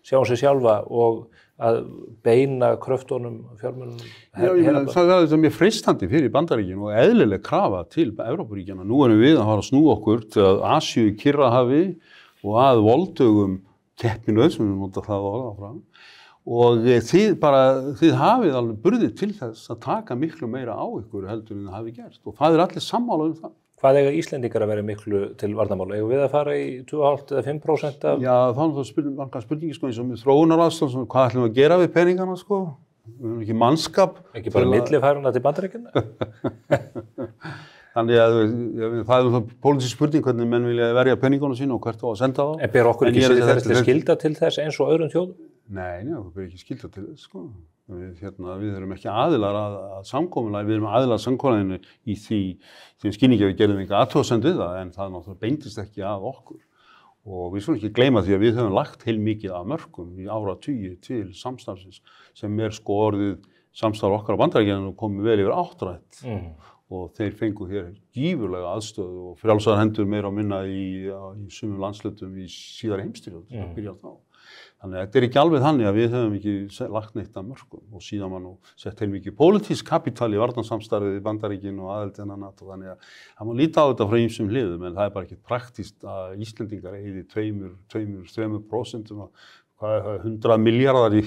sjá sig sjálfa og að beina kröftunum, fjármunum? Það er mjög freistandi fyrir Bandaríkin og eðlileg krafa til Evrópuríkjanna. Nú erum við að fara að snúa okkur til að Asíu í Kyrrahafi og að voldugum keppinu sem við nota það orða fram. Og þið hafið alveg burði til þess að taka miklu meira á ykkur heldur en það hafi gert og það er allir sammála það. Hvað eiga Íslendingar að vera miklu til varnarmála? Eigum við að fara í 2,5 eða 5%? Já, þá er það spurningi eins og með þróunaraðstoð, hvað ætlum við að gera við peningana Við höfum ekki mannskap. Ekki bara millifæruna til Bandaríkjanna? Þannig að það er pólitísk spurning hvernig menn vilja verja peningana sína og hvert á að senda þá. En ber okkur ekki siðferðisleg skylda til þess eins og öðrum þjóðum? Nei, okkur ber ekki skylda til þess, Við erum ekki aðilar að samkomulagi, við erum aðilar að samkomulaginu í því skilningi að við gerðum enga athugasemd við það, en það náttúrulega beindist ekki að okkur. Og við skulum ekki gleyma því að við höfum lagt heilmikið af mörkum í áratugi til samstarfsins sem er orðið samstarf okkar á Bandaríkjunum og komið vel yfir áttrætt. Og þeir fengu hér gífurlega aðstöðu og frjálsar hendur meira og minna í sumum landshlutum í síðari heimsstyrjöld sem byrjar þá. Þannig að þetta er ekki alveg þannig að við höfum ekki lagt neitt af mörkum og síðan var nú sett heilmikið pólitískt kapital í varnarsamstarfið í Bandaríkin og aðildina NATO. Þannig að það má líta á þetta frá ýmsum hliðum en það er bara ekki praktískt að Íslendingar eyði 2-3% af 100 milljarðar í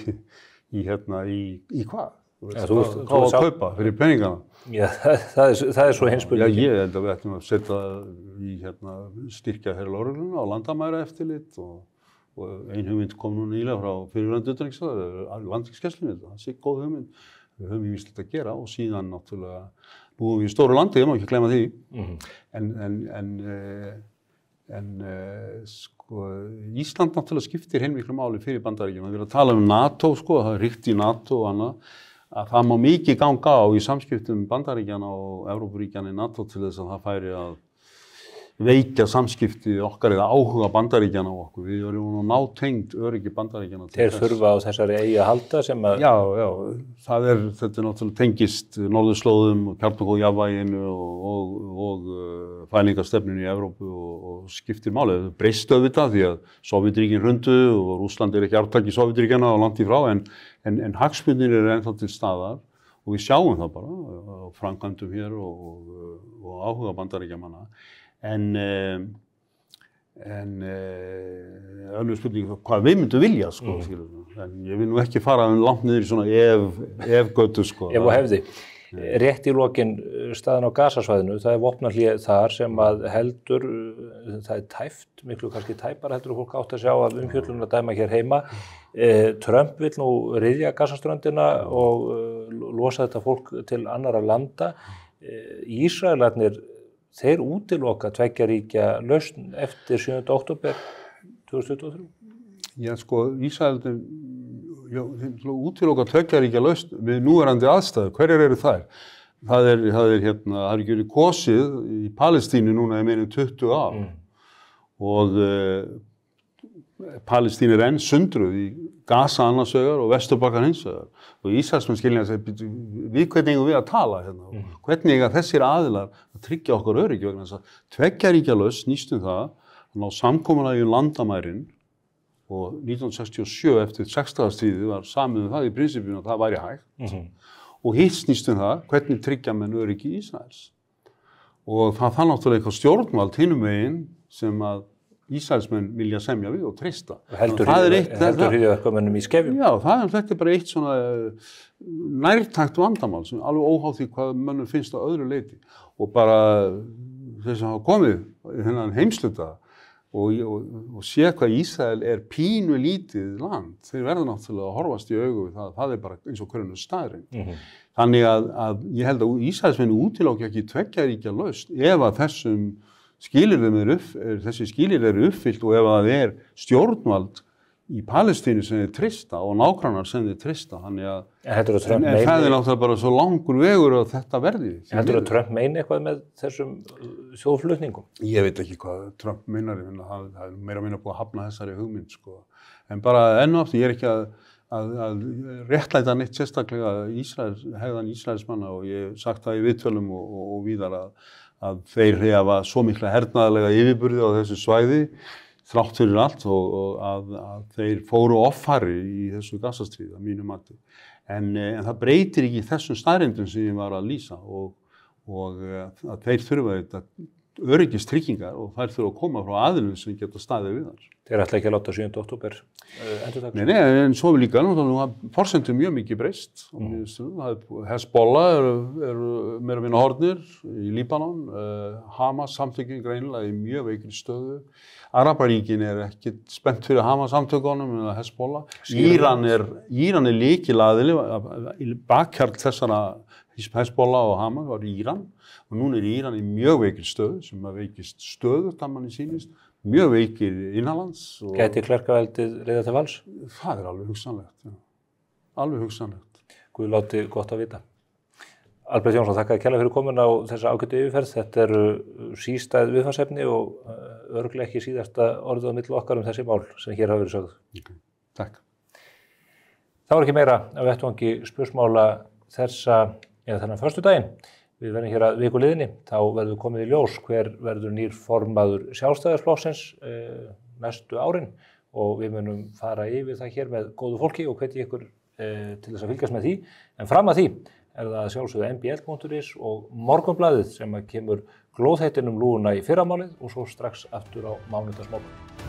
hvað? Hvað að kaupa fyrir peningana? Já, það er svo heimspurning. Já, ég held að við ættum að setja í styrkja lögregluna og landamæraeftirlit og ein hugmynd kom nú nýlega frá fyrrverandi utanríkisráðherra, landhelgisgæslunni, það sé góð hugmynd. Við höfum ýmislegt að gera og síðan náttúrulega búum við í stóru landi, ég má ekki gleyma því. En Ísland náttúrulega skiptir heilmiklu máli fyrir Bandaríkjunum. Við erum að tala NATO, það er ríkt í NATO og annað, að það má mikið ganga á í samskiptum Bandaríkjana og Evrópuríkjana í NATO til þess að það færi að veikja samskipti okkar eða áhuga Bandaríkjana á okkur. Við erum nátengd öryggi Bandaríkjana til þess. Þeir þurfa á þessari eigi að halda sem að... Já, þetta er náttúrulega tengist norðurslóðum og kjarnorkujafnvæginu og fælingarstefninu í Evrópu og skiptir máli. Það breyst auðvitað því að Sovétríkin hrundu og Rússland er ekki arftaki Sovétríkjanna og langt í frá en hagsmunir eru ennþá til staðar og við sjáum það bara á framkvæmdum hér og áhuga Bandaríkjamanna. En önnur spurning hvað við myndum vilja, en ég vil nú ekki fara langt niður í svona ef-götu, Ef og hefði. Rétt í lokin staðan á Gazasvæðinu, það er vopnahlé þar sem að heldur, það er tæft, miklu kannski tæpar heldur og fólk átt að sjá af umfjöllunum að dæma hér heima. Trump vill nú ryðja Gazaströndina og losa þetta fólk til annarra landa. Ísraelarnir þeir útiloka tveggja ríkja lausn eftir 7. október 2023? Já, Ísraelarnir útiloka tveggja ríkja lausn við núverandi aðstæður. Hverjar eru þær? Það er ekki verið kosið í Palestínu núna í meira en 20 ár og Palestín er enn sundruð í Gaza annars vegar og Vesturbakkan hins vegar. Og Ísraelsmenn skilja að segja, við hvernig eigum við að tala hérna? Hvernig eiga þessir aðilar að tryggja okkar öryggi vegna þess að tveggja ríkja lausn snýst það að ná samkomulagi um landamærin og 1967 eftir 6. stríðið var samið það í prinsipinu að það væri hægt og hitt snýst það hvernig tryggja menn öryggi Ísraels. Og það náttúrulega eitthvað stjórnvald hinum megin sem að Ísraelsmenn vilja semja við og treysta. Heldur hryðjuverkamönnum í skefjum? Já, þetta er bara eitt svona nærtækt vandamál sem alveg óháð því hvað mönnum finnst á öðru leyti. Og bara þeir sem hafa komið í þennan heimsluta og sé hvað Ísrael er pínu lítið land, þeir verða náttúrulega að horfast í augu við það er bara eins og hverjum staðreynd. Þannig að ég held að Ísraelsmenn útilóki ekki tveggja ríkja lausn ef að þessi skilyrði eru uppfyllt og ef það er stjórnvald í Palestínu sem þeir treysta og nágrannar sem þeir treysta. Þannig að það er náttúrulega bara svo langur vegur að þetta verði. Heldur að Trump meini eitthvað með þessum þjóðflutningum? Ég veit ekki hvað Trump meinar, það er meira minna búið að hafna þessari hugmynd. En bara enn og aftur, ég er ekki að réttlæta neitt sérstaklega hegðan Ísraelsmanna og ég hef sagt það í viðtölum og víðar að þeir hafa svo mikla hernaðarlega yfirburði á þessu svæði þrátt fyrir allt og að þeir fóru offari í þessu Gazastríði að mínu mati. En það breytir ekki þessum staðreyndum sem ég var að lýsa og að þeir þurfa þetta öryggistryggingar og þær þurfa að koma frá aðilum sem geta staðið við þar. Þeir ætla ekki að láta 7. október endurtaka? Nei, en svo við líka, forsendur mjög mikið breyst. Hezbollah eru meira minna horfnir í Líbanon, Hamas samtökin greinilega í mjög veikri stöðu. Araparíkin er ekki spennt fyrir Hamas samtökunum eða Hezbollah. Íran er lykilaðili, bakhjarl þessara Hezbollah og Hamas var Íran og núna er Íran í mjög veikri stöðu sem að veikist stöðugt að manni sýnist, mjög veikir innanlands. Gæti klerkaveldið reiða til vals? Það er alveg hugsanlegt, já. Alveg hugsanlegt. Guð láti gott að vita. Albert Jónsson, þakka kærlega fyrir komin á þessa ágættu yfirferð. Þetta eru sístæð viðfangsefni og örugglega ekki síðasta orðið á milli okkar þessi mál sem hér hafa verið sögð. Okay. Takk. Það var ekki meira af vettvangi spursmála þennan föstudaginn. Við verðum hér að viku liðinni, þá verðum við komið í ljós hver verður nýr formaður Sjálfstæðisflokksins næstu árin og við munum fara yfir það hér með góðu fólki og hvetja ykkur til þess að fylgjast með því. En fram að því er það sjálfsögðu mbl.is og Morgunblaðið sem kemur glóðheitinum lúguna í fyrramálið og svo strax aftur á mánudagsmorgun.